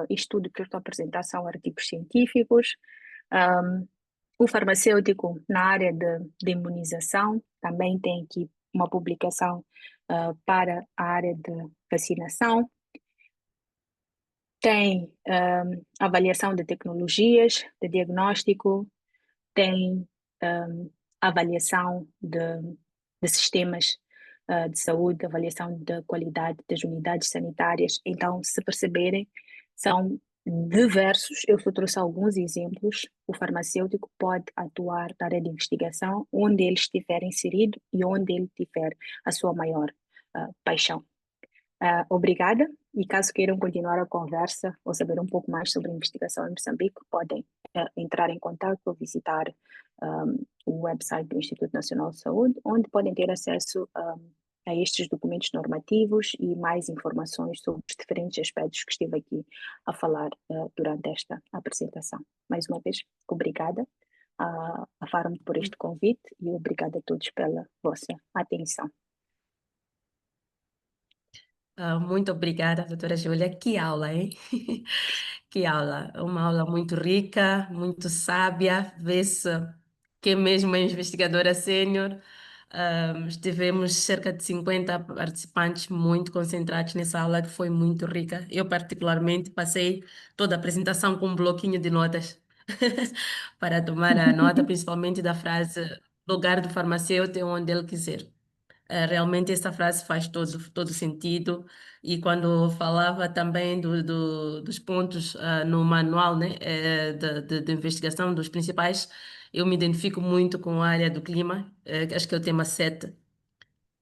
Speaker 1: Isto tudo que eu estou a apresentar são artigos científicos. O farmacêutico na área de imunização também tem aqui uma publicação para a área de vacinação. Tem avaliação de tecnologias, de diagnóstico, tem avaliação de sistemas de saúde, avaliação da qualidade das unidades sanitárias. Então, se perceberem, são diversos. Eu só trouxe alguns exemplos. O farmacêutico pode atuar na área de investigação onde ele estiver inserido e onde ele tiver a sua maior paixão. Obrigada. E caso queiram continuar a conversa ou saber um pouco mais sobre a investigação em Moçambique, podem entrar em contato ou visitar o website do Instituto Nacional de Saúde, onde podem ter acesso a estes documentos normativos e mais informações sobre os diferentes aspectos que estive aqui a falar durante esta apresentação. Mais uma vez, obrigada a Farm por este convite e obrigada a todos pela vossa atenção.
Speaker 2: Muito obrigada, doutora Júlia. Que aula, hein? Que aula. Uma aula muito rica, muito sábia. Vê-se que é mesmo é investigadora sênior. Tivemos cerca de 50 participantes muito concentrados nessa aula, que foi muito rica. Eu, particularmente, passei toda a apresentação com um bloquinho de notas para tomar a nota, principalmente da frase lugar do farmacêutico é onde ele quiser. Realmente essa frase faz todo sentido. E quando falava também dos pontos no manual, né, de investigação, dos principais, eu me identifico muito com a área do clima, acho que é o tema 7,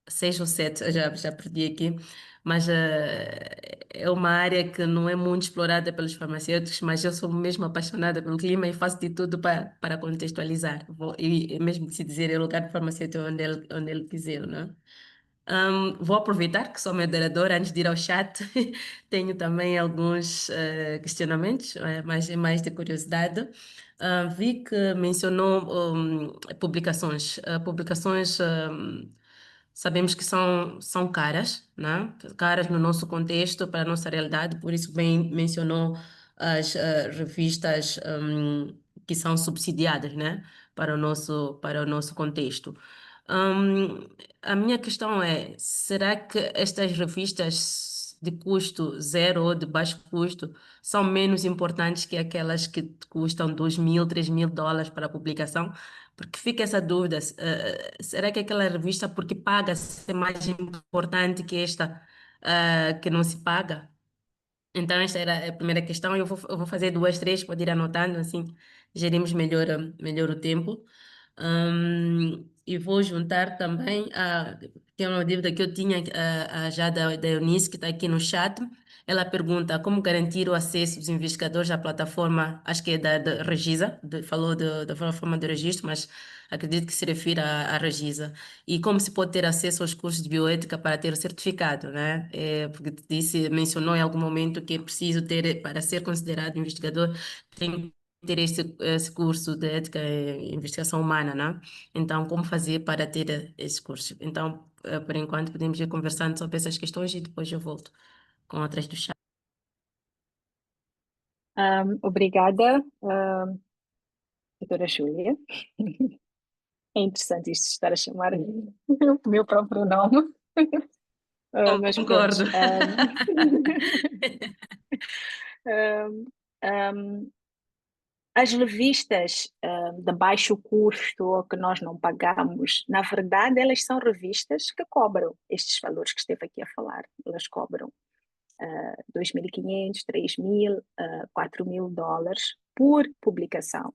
Speaker 2: 6 ou 7, eu já perdi aqui, mas é uma área que não é muito explorada pelos farmacêuticos, mas eu sou mesmo apaixonada pelo clima e faço de tudo para contextualizar. E mesmo se dizer é o lugar do farmacêutico onde ele quiser, né? Vou aproveitar que sou moderadora antes de ir ao chat. Tenho também alguns questionamentos, mais de curiosidade. Vi que mencionou publicações. Publicações sabemos que são caras, né? Caras no nosso contexto, para a nossa realidade, por isso bem mencionou as revistas que são subsidiadas, né? Para o nosso contexto. Hum, a minha questão é: será que estas revistas de custo zero ou de baixo custo são menos importantes que aquelas que custam 2.000, 3.000 dólares para a publicação? Porque fica essa dúvida: será que aquela revista, porque paga, é mais importante que esta, que não se paga? Então, esta era a primeira questão. Eu vou fazer duas, três, pode ir anotando, assim gerimos melhor o tempo. E vou juntar também que é uma dúvida que eu tinha já da Eunice, que está aqui no chat. Ela pergunta como garantir o acesso dos investigadores à plataforma, acho que é da Regisa, falou da plataforma de registro, mas acredito que se refere à Regisa. E como se pode ter acesso aos cursos de bioética para ter o certificado, né? Porque mencionou em algum momento que é preciso ter, para ser considerado investigador, tem que ter esse curso de ética e investigação humana, né? Então, como fazer para ter esse curso? Então, por enquanto, podemos ir conversando sobre essas questões e depois eu volto com outras do chat.
Speaker 1: Obrigada, doutora Júlia. É interessante isto de estar a chamar o meu próprio nome, mas pronto.
Speaker 2: Concordo.
Speaker 1: As revistas de baixo custo ou que nós não pagamos, na verdade, elas são revistas que cobram estes valores que esteve aqui a falar. Elas cobram 2.500, 3.000, 4.000 dólares por publicação.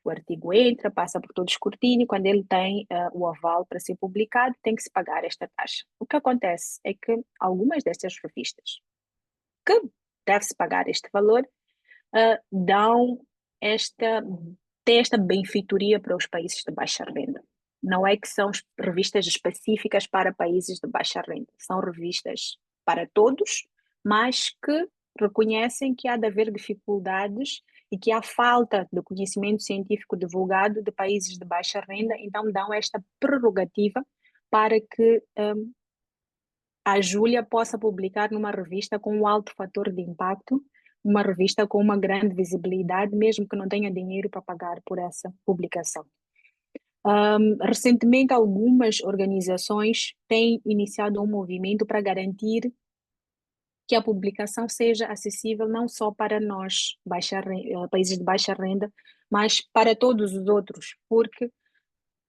Speaker 1: O artigo entra, passa por todo o escrutínio, quando ele tem o aval para ser publicado, tem que se pagar esta taxa. O que acontece é que algumas destas revistas, que deve-se pagar este valor, dão esta, tem esta benfeitoria para os países de baixa renda. Não é que são revistas específicas para países de baixa renda, são revistas para todos, mas que reconhecem que há de haver dificuldades e que há falta de conhecimento científico divulgado de países de baixa renda, então dão esta prerrogativa para que a Júlia possa publicar numa revista com um alto fator de impacto, uma revista com uma grande visibilidade, mesmo que não tenha dinheiro para pagar por essa publicação. Recentemente, algumas organizações têm iniciado um movimento para garantir que a publicação seja acessível não só para nós, países de baixa renda, mas para todos os outros, porque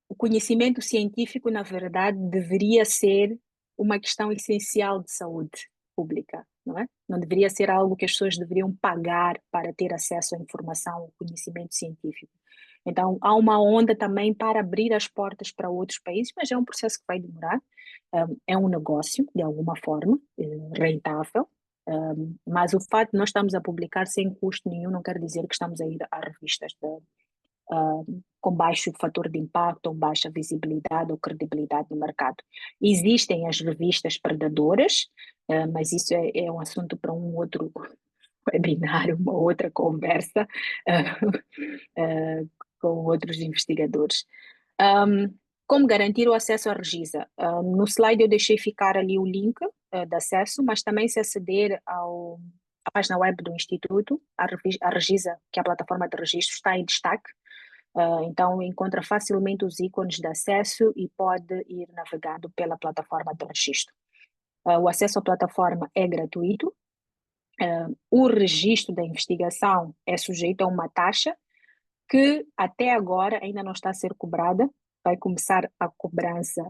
Speaker 1: o conhecimento científico, na verdade, deveria ser uma questão essencial de saúde pública, não é? Não deveria ser algo que as pessoas deveriam pagar para ter acesso à informação, ao conhecimento científico. Então, há uma onda também para abrir as portas para outros países, mas é um processo que vai demorar. É um negócio, de alguma forma, rentável, mas o fato de nós estamos a publicar sem custo nenhum não quer dizer que estamos a ir a revistas com baixo fator de impacto ou baixa visibilidade ou credibilidade no mercado. Existem as revistas predadoras, mas isso é um assunto para um outro webinar, uma outra conversa com outros investigadores. Um, como garantir o acesso à Regisa? No slide eu deixei ficar ali o link de acesso, mas também se aceder à página web do Instituto, a Regisa, que é a plataforma de registro, está em destaque. Então encontra facilmente os ícones de acesso e pode ir navegando pela plataforma de registro. O acesso à plataforma é gratuito. O registro da investigação é sujeito a uma taxa que até agora ainda não está a ser cobrada. Vai começar a cobrança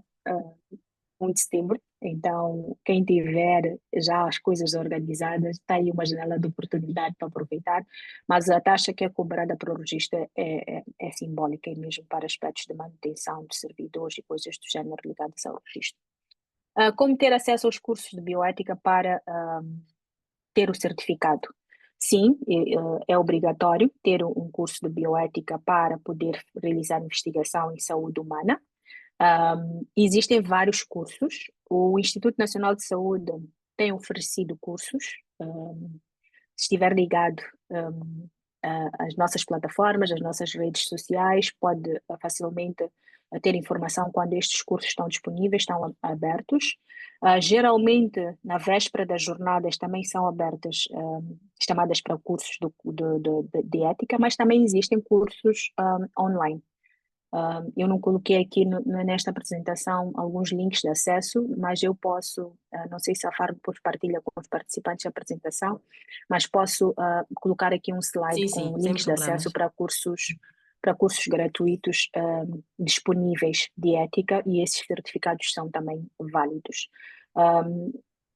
Speaker 1: 1 de setembro. Então, quem tiver já as coisas organizadas, está aí uma janela de oportunidade para aproveitar. Mas a taxa que é cobrada para o registro é simbólica, e mesmo para aspectos de manutenção de servidores e coisas do género ligadas ao registro. Como ter acesso aos cursos de bioética para ter o certificado? Sim, é obrigatório ter um curso de bioética para poder realizar investigação em saúde humana. Existem vários cursos. O Instituto Nacional de Saúde tem oferecido cursos. Se estiver ligado às nossas plataformas, às nossas redes sociais, pode facilmente ter informação quando estes cursos estão disponíveis, estão abertos. Geralmente, na véspera das jornadas, também são abertas chamadas para cursos de ética, mas também existem cursos online. Eu não coloquei aqui nesta apresentação alguns links de acesso, mas eu posso, não sei se a Faro depois partilha com os participantes a apresentação, mas posso colocar aqui um slide
Speaker 2: Sim,
Speaker 1: com
Speaker 2: sim, sem
Speaker 1: links de acesso
Speaker 2: problemas.
Speaker 1: para cursos gratuitos disponíveis de ética, e esses certificados são também válidos.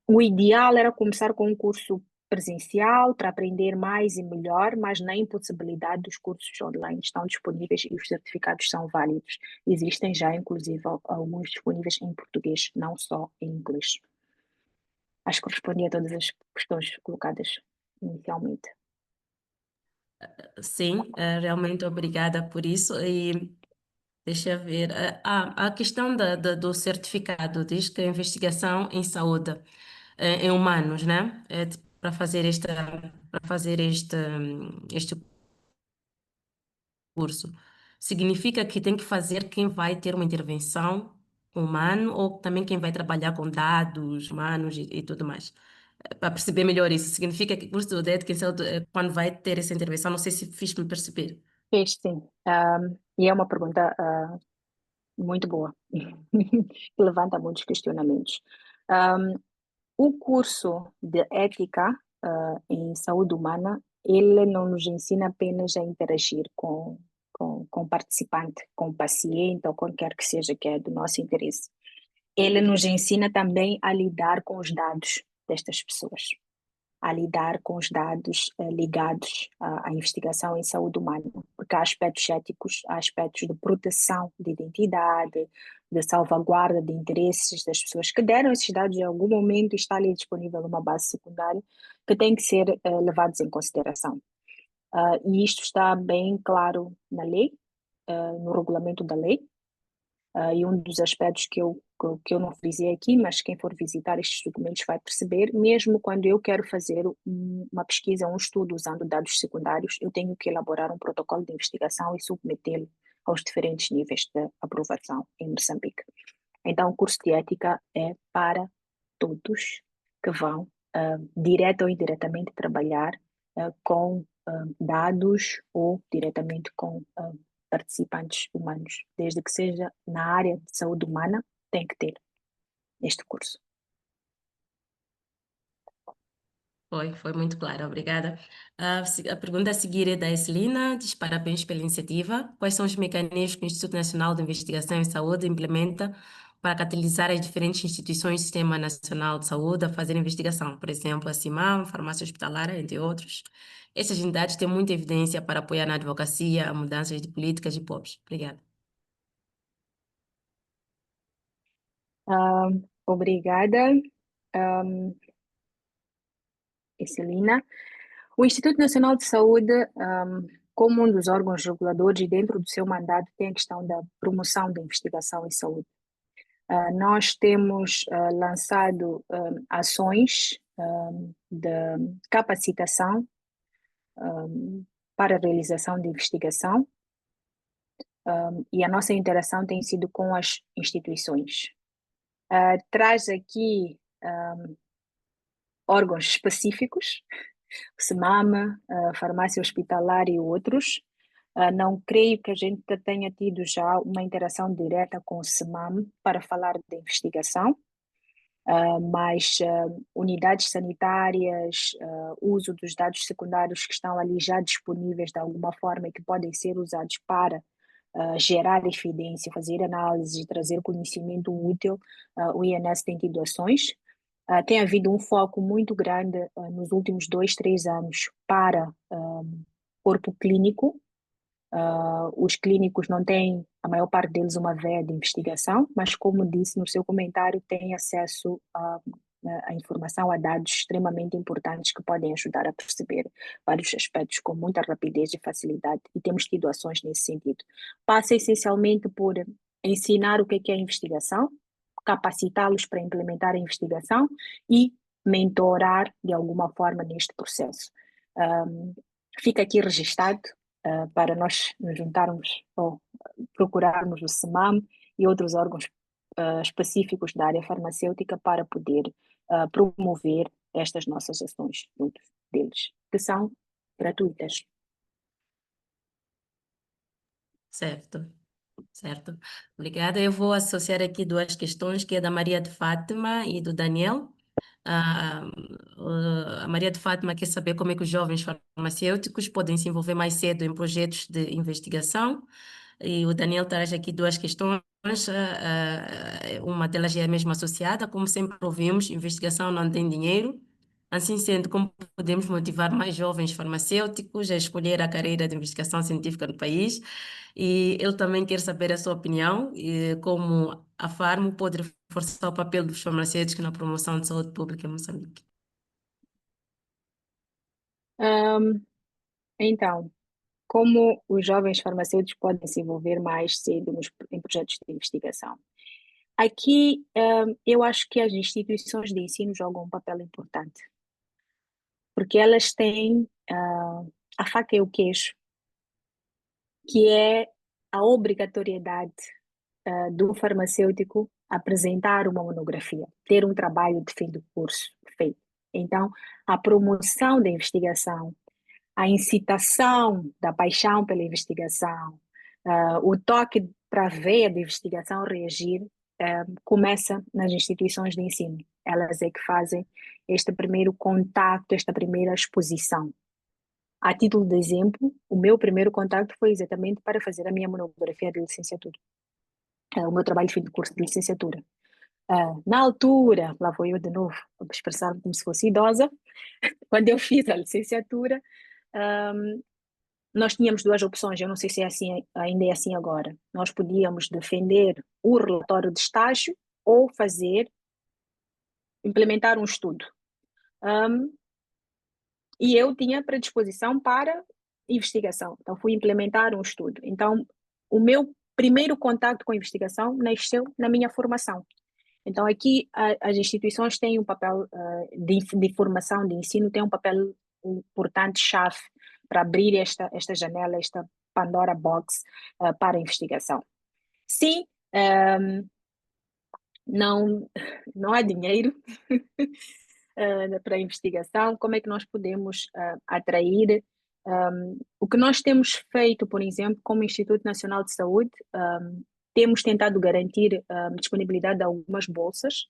Speaker 1: O ideal era começar com um curso presencial para aprender mais e melhor, mas na impossibilidade dos cursos online estão disponíveis e os certificados são válidos. Existem já, inclusive, alguns disponíveis em português, não só em inglês. Acho que respondi a todas as questões colocadas inicialmente.
Speaker 2: Sim, realmente obrigada por isso. E deixa eu ver. A questão do certificado diz que a investigação em saúde em humanos, né? Para fazer este curso. Significa que tem que fazer quem vai ter uma intervenção humano ou também quem vai trabalhar com dados humanos e tudo mais. Para perceber melhor isso, significa que o curso de ética em saúde, quando vai ter essa intervenção, não sei se fiz-me perceber.
Speaker 1: Fez sim. E é uma pergunta muito boa, que levanta muitos questionamentos. Um, o curso de ética em saúde humana, ele não nos ensina apenas a interagir com o participante, com o paciente ou com quer que seja que é do nosso interesse. Ele nos ensina também a lidar com os dados destas pessoas, a lidar com os dados ligados à investigação em saúde humana, porque há aspectos éticos, há aspectos de proteção de identidade, de salvaguarda de interesses das pessoas que deram esses dados em algum momento e está ali disponível numa base secundária, que têm que ser levados em consideração. E isto está bem claro na lei, no regulamento da lei. E um dos aspectos que eu não frisei aqui, mas quem for visitar estes documentos vai perceber, mesmo quando eu quero fazer uma pesquisa, um estudo usando dados secundários, eu tenho que elaborar um protocolo de investigação e submetê-lo aos diferentes níveis de aprovação em Moçambique. Então, o curso de ética é para todos que vão, direta ou indiretamente, trabalhar com dados ou diretamente com participantes humanos, desde que seja na área de saúde humana, tem que ter este curso.
Speaker 2: Foi muito claro, obrigada. A pergunta a seguir é da Esselina, diz parabéns pela iniciativa. Quais são os mecanismos que o Instituto Nacional de Investigação em Saúde implementa para catalisar as diferentes instituições do Sistema Nacional de Saúde a fazer investigação? Por exemplo, a CIMAM, Farmácia Hospitalar, entre outros. Essas entidades têm muita evidência para apoiar na advocacia a mudanças de políticas de pobres. Obrigada.
Speaker 1: Obrigada, Esselina. O Instituto Nacional de Saúde, como um dos órgãos reguladores e dentro do seu mandato, tem a questão da promoção da investigação em saúde. Nós temos lançado ações de capacitação para a realização de investigação e a nossa interação tem sido com as instituições. Traz aqui órgãos específicos, SEMAMA, farmácia hospitalar e outros. Não creio que a gente tenha tido já uma interação direta com o SEMAM para falar de investigação, mas unidades sanitárias, uso dos dados secundários que estão ali já disponíveis de alguma forma e que podem ser usados para gerar evidência, fazer análise e trazer conhecimento útil, o INS tem tido ações. Tem havido um foco muito grande nos últimos 2, 3 anos para corpo clínico. Os clínicos não têm, a maior parte deles, uma veia de investigação, mas, como disse no seu comentário, têm acesso a informação, a dados extremamente importantes que podem ajudar a perceber vários aspectos com muita rapidez e facilidade, e temos tido ações nesse sentido. Passa essencialmente por ensinar o que é a investigação, capacitá-los para implementar a investigação e mentorar de alguma forma neste processo. Fica aqui registado para nós nos juntarmos ou procurarmos o SEMAM e outros órgãos específicos da área farmacêutica para poder promover estas nossas ações junto deles, que são gratuitas.
Speaker 2: Certo. Certo. Obrigada. Eu vou associar aqui duas questões, que é da Maria de Fátima e do Daniel. Ah, a Maria de Fátima quer saber como é que os jovens farmacêuticos podem se envolver mais cedo em projetos de investigação. E o Daniel traz aqui duas questões. Uma delas é mesmo associada, como sempre ouvimos, investigação não tem dinheiro. Assim sendo, como podemos motivar mais jovens farmacêuticos a escolher a carreira de investigação científica no país? E ele também quer saber a sua opinião, e como a Farmo pode reforçar o papel dos farmacêuticos na promoção de saúde pública em Moçambique.
Speaker 1: Então, como os jovens farmacêuticos podem se envolver mais cedo em projetos de investigação? Aqui, eu acho que as instituições de ensino jogam um papel importante, porque elas têm a faca e o queijo, que é a obrigatoriedade do farmacêutico apresentar uma monografia, ter um trabalho de fim do curso feito. Então, a promoção da investigação, a incitação da paixão pela investigação, o toque para a veia de investigação reagir, começa nas instituições de ensino. Elas é que fazem este primeiro contato, esta primeira exposição. A título de exemplo, o meu primeiro contato foi exatamente para fazer a minha monografia de licenciatura, o meu trabalho de fim de curso de licenciatura. Na altura, lá vou eu de novo, expressar como se fosse idosa, quando eu fiz a licenciatura, nós tínhamos duas opções, eu não sei se é assim, ainda é assim agora. Nós podíamos defender o relatório de estágio ou implementar um estudo. E eu tinha predisposição para investigação, então fui implementar um estudo. Então, o meu primeiro contato com a investigação nasceu na minha formação. Então, aqui as instituições têm um papel de formação, de ensino, têm um papel importante, chave, para abrir esta janela, esta Pandora Box para a investigação. Sim, não há dinheiro para a investigação, como é que nós podemos atrair? O que nós temos feito, por exemplo, como Instituto Nacional de Saúde, temos tentado garantir disponibilidade de algumas bolsas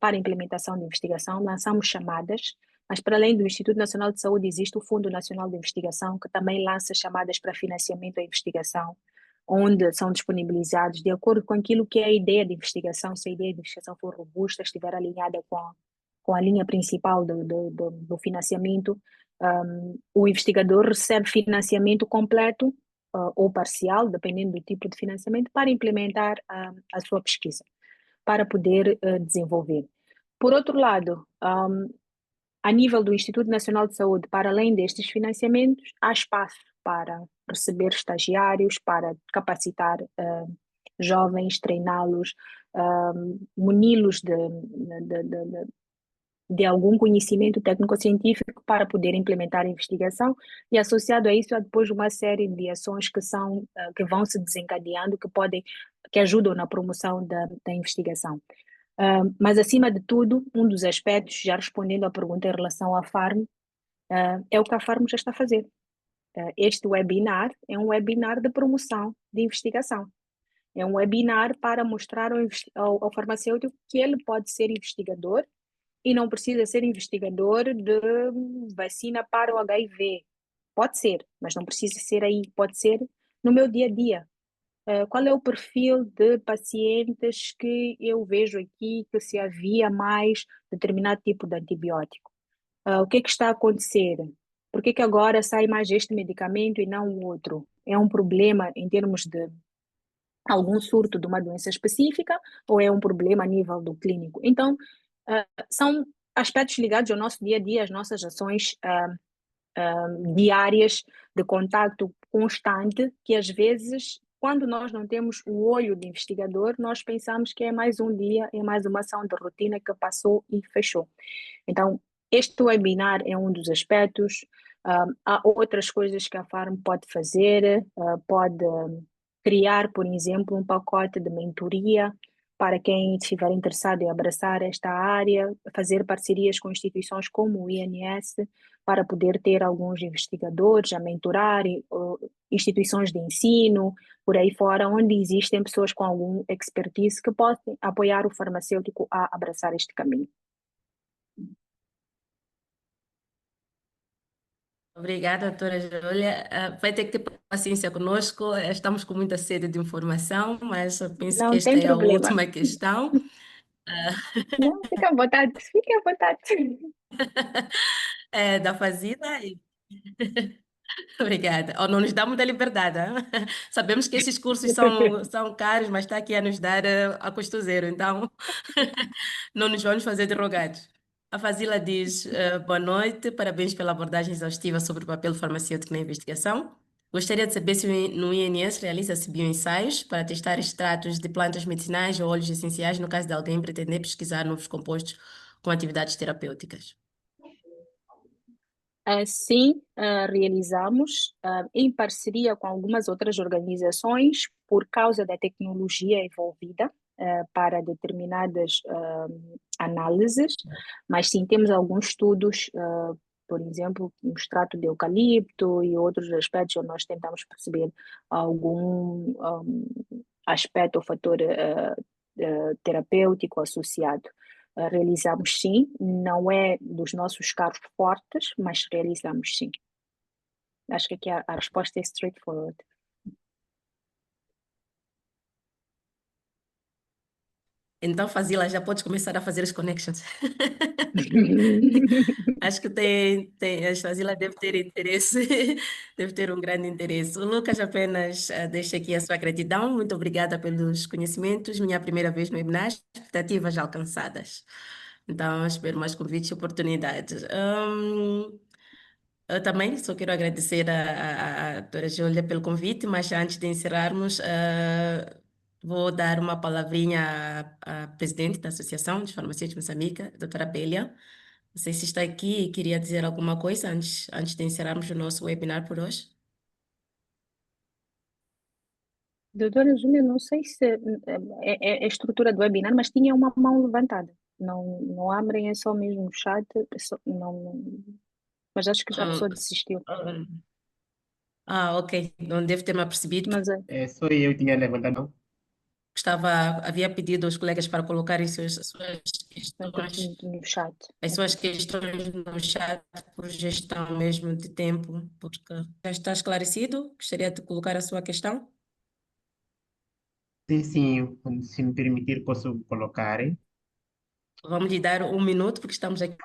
Speaker 1: para implementação de investigação, lançamos chamadas Mas para além do Instituto Nacional de Saúde, existe o Fundo Nacional de Investigação, que também lança chamadas para financiamento à investigação, onde são disponibilizados, de acordo com aquilo que é a ideia de investigação, se a ideia de investigação for robusta, estiver alinhada com a linha principal do financiamento, o investigador recebe financiamento completo ou parcial, dependendo do tipo de financiamento, para implementar a sua pesquisa, para poder desenvolver. Por outro lado, a nível do Instituto Nacional de Saúde, para além destes financiamentos, há espaço para receber estagiários, para capacitar jovens, treiná-los, muni-los de algum conhecimento técnico-científico para poder implementar a investigação, e associado a isso há depois uma série de ações que vão se desencadeando, que ajudam na promoção da investigação. Mas, acima de tudo, um dos aspectos, já respondendo à pergunta em relação à Farm, é o que a Farm já está a fazer. Este webinar é um webinar de promoção de investigação. É um webinar para mostrar ao farmacêutico que ele pode ser investigador e não precisa ser investigador de vacina para o HIV. Pode ser, mas não precisa ser aí. Pode ser no meu dia a dia. Qual é o perfil de pacientes que eu vejo aqui que se havia mais determinado tipo de antibiótico? O que é que está a acontecer? Por que que agora sai mais este medicamento e não o outro? É um problema em termos de algum surto de uma doença específica ou é um problema a nível do clínico? Então, são aspectos ligados ao nosso dia a dia, às nossas ações diárias de contacto constante, que às vezes, quando nós não temos o olho de investigador, nós pensamos que é mais um dia, é mais uma ação de rotina que passou e fechou. Então, este webinar é um dos aspectos. Há outras coisas que a Farm pode fazer, pode criar, por exemplo, um pacote de mentoria para quem estiver interessado em abraçar esta área, fazer parcerias com instituições como o INS, para poder ter alguns investigadores a mentorar, instituições de ensino, por aí fora, onde existem pessoas com algum expertise que podem apoiar o farmacêutico a abraçar este caminho.
Speaker 2: Obrigada, doutora Júlia. Vai ter que ter paciência conosco. Estamos com muita sede de informação, mas eu penso que
Speaker 1: Não
Speaker 2: esta
Speaker 1: tem
Speaker 2: é a
Speaker 1: problema.
Speaker 2: última questão.
Speaker 1: Não, fica à vontade, fica à vontade.
Speaker 2: Da Fazila. Obrigada. Oh, não nos dá muita liberdade, hein? Sabemos que esses cursos são caros, mas está aqui a nos dar a custo zero, então não nos vamos fazer de rogados. A Fazila diz: boa noite, parabéns pela abordagem exaustiva sobre o papel farmacêutico na investigação. Gostaria de saber se no INS realiza-se bioensaios para testar extratos de plantas medicinais ou óleos essenciais no caso de alguém pretender pesquisar novos compostos com atividades terapêuticas.
Speaker 1: Sim, realizamos em parceria com algumas outras organizações, por causa da tecnologia envolvida para determinadas análises, mas sim temos alguns estudos, por exemplo, um extrato de eucalipto e outros aspectos onde nós tentamos perceber algum aspecto ou fator terapêutico associado. Realizamos sim, não é dos nossos carros fortes, mas realizamos sim. Acho que aqui a resposta é straightforward.
Speaker 2: Então, Fazila, já podes começar a fazer as connections. Acho que a Fazila deve ter interesse, deve ter um grande interesse. O Lucas apenas deixa aqui a sua gratidão. Muito obrigada pelos conhecimentos. Minha primeira vez no webinar, expectativas alcançadas. Então, espero mais convites e oportunidades. Eu também só quero agradecer a doutora Júlia pelo convite, mas antes de encerrarmos, vou dar uma palavrinha à presidente da Associação de Farmacêuticos de Moçambique, a doutora Bélia. Não sei se está aqui e queria dizer alguma coisa antes de encerrarmos o nosso webinar por hoje.
Speaker 1: Doutora Júlia, não sei se é a estrutura do webinar, mas tinha uma mão levantada. Não, não abrem, é só mesmo o chat, não, mas acho que a
Speaker 2: Ah,
Speaker 1: pessoa desistiu.
Speaker 2: ok, não deve ter me apercebido.
Speaker 1: Mas
Speaker 3: Sou eu que tinha levantado.
Speaker 2: havia pedido aos colegas para colocarem as suas
Speaker 1: Tanto
Speaker 2: questões,
Speaker 1: no chat.
Speaker 2: as
Speaker 1: Ok.
Speaker 2: suas questões no chat por gestão mesmo de tempo, porque já está esclarecido. Gostaria de colocar a sua questão.
Speaker 3: Sim, sim, se me permitir, posso colocar.
Speaker 2: Vamos lhe dar um minuto, porque estamos aqui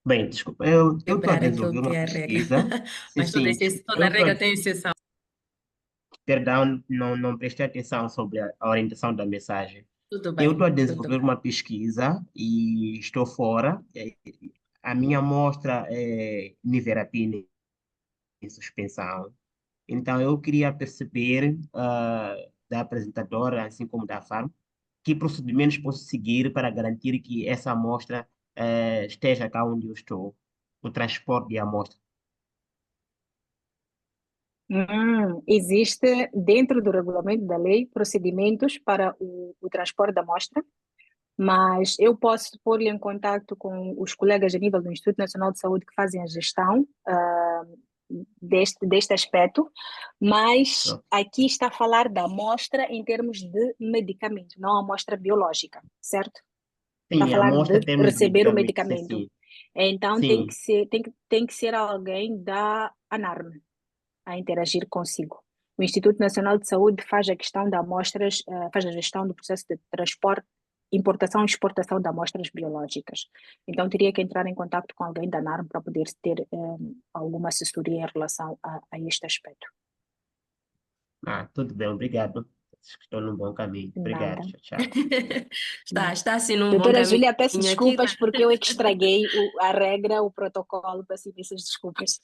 Speaker 3: Bem, desculpa, eu estou a
Speaker 2: quebrar aquilo
Speaker 3: desenvolver
Speaker 2: que
Speaker 3: uma
Speaker 2: é a regra.
Speaker 3: pesquisa. Sim,
Speaker 2: Mas
Speaker 3: sim,
Speaker 2: toda
Speaker 3: eu estou,
Speaker 2: regra tem exceção.
Speaker 3: perdão, não prestei atenção sobre a orientação da mensagem.
Speaker 2: Tudo
Speaker 3: Eu estou a
Speaker 2: bem, tudo
Speaker 3: desenvolver
Speaker 2: bem.
Speaker 3: uma pesquisa e estou fora. A minha amostra é niverapina em suspensão. Então, eu queria perceber da apresentadora, assim como da farm, que procedimentos posso seguir para garantir que essa amostra esteja cá onde eu estou, o transporte de amostra.
Speaker 1: Existe dentro do regulamento da lei procedimentos para o transporte da amostra, mas eu posso pôr-lhe em contato com os colegas a nível do Instituto Nacional de Saúde que fazem a gestão deste aspecto, mas
Speaker 3: Tá?
Speaker 1: aqui está a falar da amostra em termos de medicamento, não a amostra biológica, certo? Está a
Speaker 3: Sim, a
Speaker 1: falar
Speaker 3: amostra em
Speaker 1: de
Speaker 3: termos de
Speaker 1: receber o
Speaker 3: medicamentos, sim,
Speaker 1: medicamento.
Speaker 3: sim.
Speaker 1: Então
Speaker 3: Sim.
Speaker 1: tem que ser alguém da ANARM a interagir consigo. O Instituto Nacional de Saúde faz a questão de amostras, faz a gestão do processo de transporte, importação e exportação de amostras biológicas. Então, teria que entrar em contato com alguém da NARM para poder ter alguma assessoria em relação a este aspecto.
Speaker 3: Ah, tudo bem, obrigado. Acho que estou num bom caminho. Obrigado,
Speaker 1: Nada,
Speaker 3: tchau, tchau.
Speaker 1: nada.
Speaker 2: Está assim num bom
Speaker 1: Doutora
Speaker 2: caminho
Speaker 1: Júlia, peço
Speaker 2: aqui.
Speaker 1: desculpas porque eu é que estraguei a regra, o protocolo, peço imensas desculpas.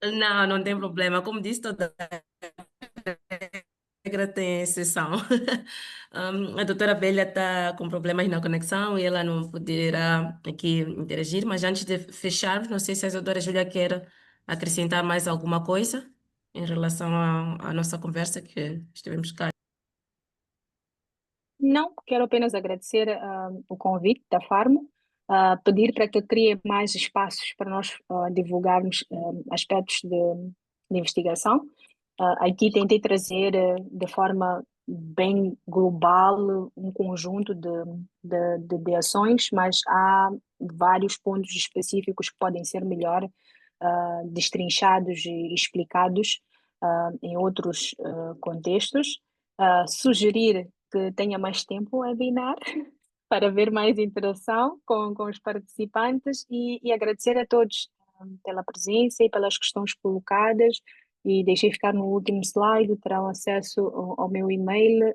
Speaker 2: Não, não tem problema. Como disse, toda regra tem exceção. A doutora Bélia está com problemas na conexão e ela não poderá aqui interagir, mas antes de fecharmos, não sei se a doutora Júlia quer acrescentar mais alguma coisa em relação à nossa conversa que estivemos cá.
Speaker 1: Não, quero apenas agradecer o convite da Farmo, pedir para que crie mais espaços para nós divulgarmos aspectos de investigação. Aqui tentei trazer de forma bem global um conjunto de ações, mas há vários pontos específicos que podem ser melhor destrinchados e explicados em outros contextos. Sugerir que tenha mais tempo a webinar para ver mais interação com os participantes e agradecer a todos pela presença e pelas questões colocadas. E deixei ficar no último slide, terão acesso ao meu e-mail.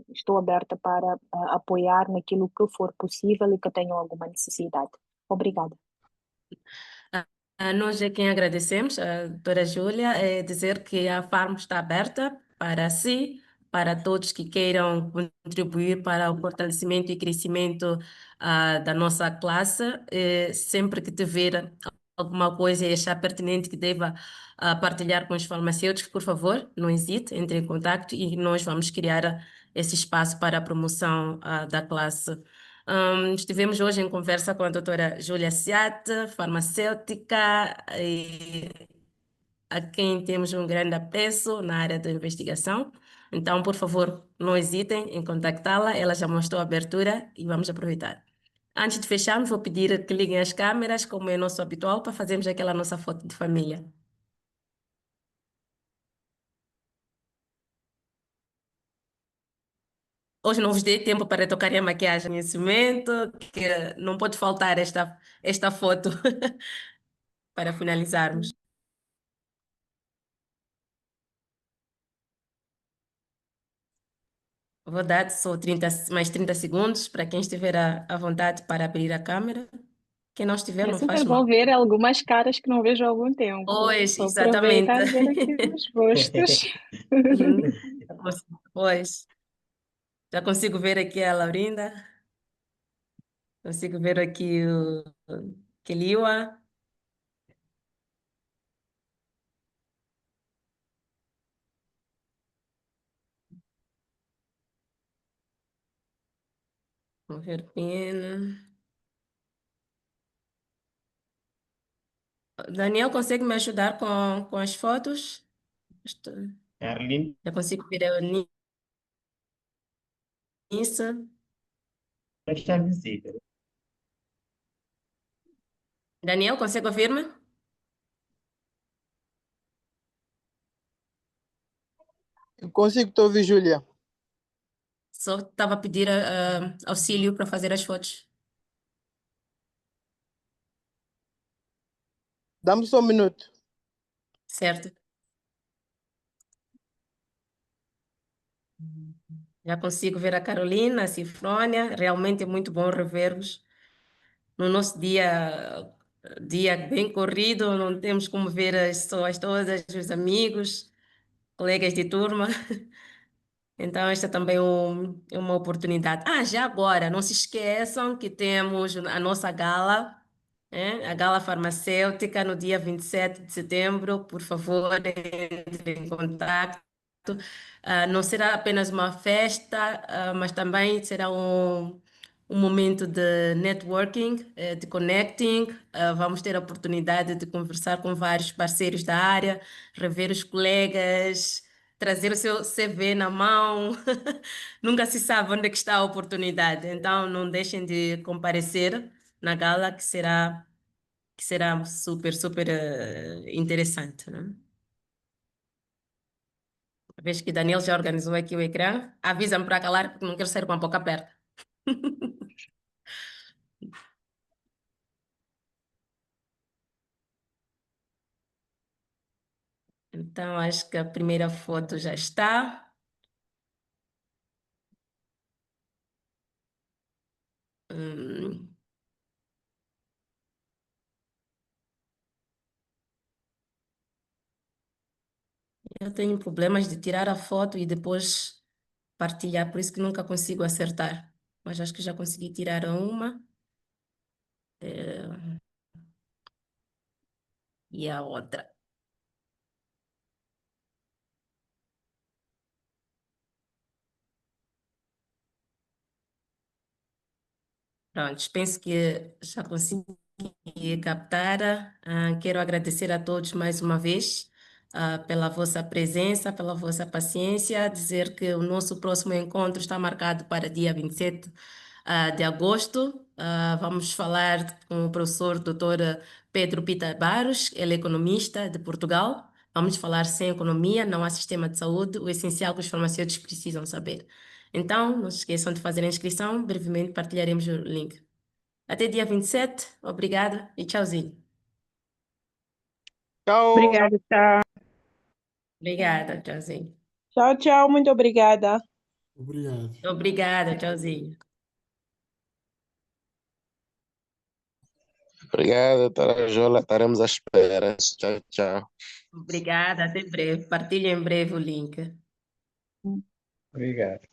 Speaker 1: Estou aberta para apoiar naquilo que for possível e que tenham alguma necessidade. Obrigada.
Speaker 2: Nós é quem agradecemos, a doutora Júlia, é dizer que a Farm está aberta para si, para todos que queiram contribuir para o fortalecimento e crescimento da nossa classe. Sempre que tiver alguma coisa e achar pertinente que deva partilhar com os farmacêuticos, por favor, não hesite, entre em contato e nós vamos criar esse espaço para a promoção da classe. Estivemos hoje em conversa com a doutora Júlia Seate, farmacêutica, e a quem temos um grande apreço na área da investigação. Então, por favor, não hesitem em contactá-la, ela já mostrou a abertura e vamos aproveitar. Antes de fecharmos, vou pedir que liguem as câmeras, como é nosso habitual, para fazermos aquela nossa foto de família. Hoje não vos dei tempo para tocarem a maquiagem nesse momento, que não pode faltar esta foto para finalizarmos. Vou dar só mais 30 segundos para quem estiver à vontade para abrir a câmera. Quem não estiver,
Speaker 1: É
Speaker 2: não
Speaker 1: super
Speaker 2: faz
Speaker 1: bom
Speaker 2: mal.
Speaker 1: ver algumas caras que não vejo há algum tempo.
Speaker 2: Pois,
Speaker 1: Vou
Speaker 2: exatamente.
Speaker 1: aproveitar e ver aqui os rostos.
Speaker 2: Uhum. Pois, já consigo ver aqui a Laurinda, consigo ver aqui o Keliwa. Vamos ver Pina. Daniel, consegue me ajudar com as fotos? Estou-
Speaker 3: Arlindo,
Speaker 2: Já consigo ver a Aninha. isso.
Speaker 3: Está visível.
Speaker 2: Daniel, consegue ouvir-me?
Speaker 4: Eu consigo te ouvir, Júlia.
Speaker 2: Só estava a pedir auxílio para fazer as fotos.
Speaker 4: Dá-me só um minuto.
Speaker 2: Certo? Já consigo ver a Carolina, a Cifrônia. Realmente é muito bom rever-vos. No nosso dia bem corrido, não temos como ver as pessoas todas, os amigos, colegas de turma. Então, esta também é uma oportunidade. Ah, já agora, não se esqueçam que temos a nossa gala, a Gala Farmacêutica, no dia 27 de setembro. Por favor, entre em contato. Não será apenas uma festa, mas também será um momento de networking, de connecting. Vamos ter a oportunidade de conversar com vários parceiros da área, rever os colegas, trazer o seu CV na mão. Nunca se sabe onde é que está a oportunidade. Então, não deixem de comparecer na gala, que será super, super interessante, né? Vez que Daniel já organizou aqui o ecrã, avisa-me para calar, porque não quero sair com a boca aberta. Então, acho que a primeira foto já está. Hum, eu tenho problemas de tirar a foto e depois partilhar, por isso que nunca consigo acertar. Mas acho que já consegui tirar uma e a outra. Pronto, penso que já consegui captar. Quero agradecer a todos mais uma vez, pela vossa presença, pela vossa paciência. Dizer que o nosso próximo encontro está marcado para dia 27 de agosto. Vamos falar com o professor Dr. Pedro Pita Barros, ele é economista de Portugal. Vamos falar sem economia, não há sistema de saúde, o essencial que os farmacêuticos precisam saber. Então, não se esqueçam de fazer a inscrição, brevemente partilharemos o link. Até dia 27, obrigada e tchauzinho.
Speaker 4: Tchau.
Speaker 1: Obrigada, tchau.
Speaker 2: Obrigada, tchauzinho.
Speaker 1: Tchau, tchau, muito obrigada.
Speaker 5: Obrigado.
Speaker 2: Obrigada, tchauzinho.
Speaker 6: Obrigado, doutora Jola. Estaremos à espera. Tchau, tchau.
Speaker 2: Obrigada, até breve. Partilhe em breve o link.
Speaker 3: Obrigado.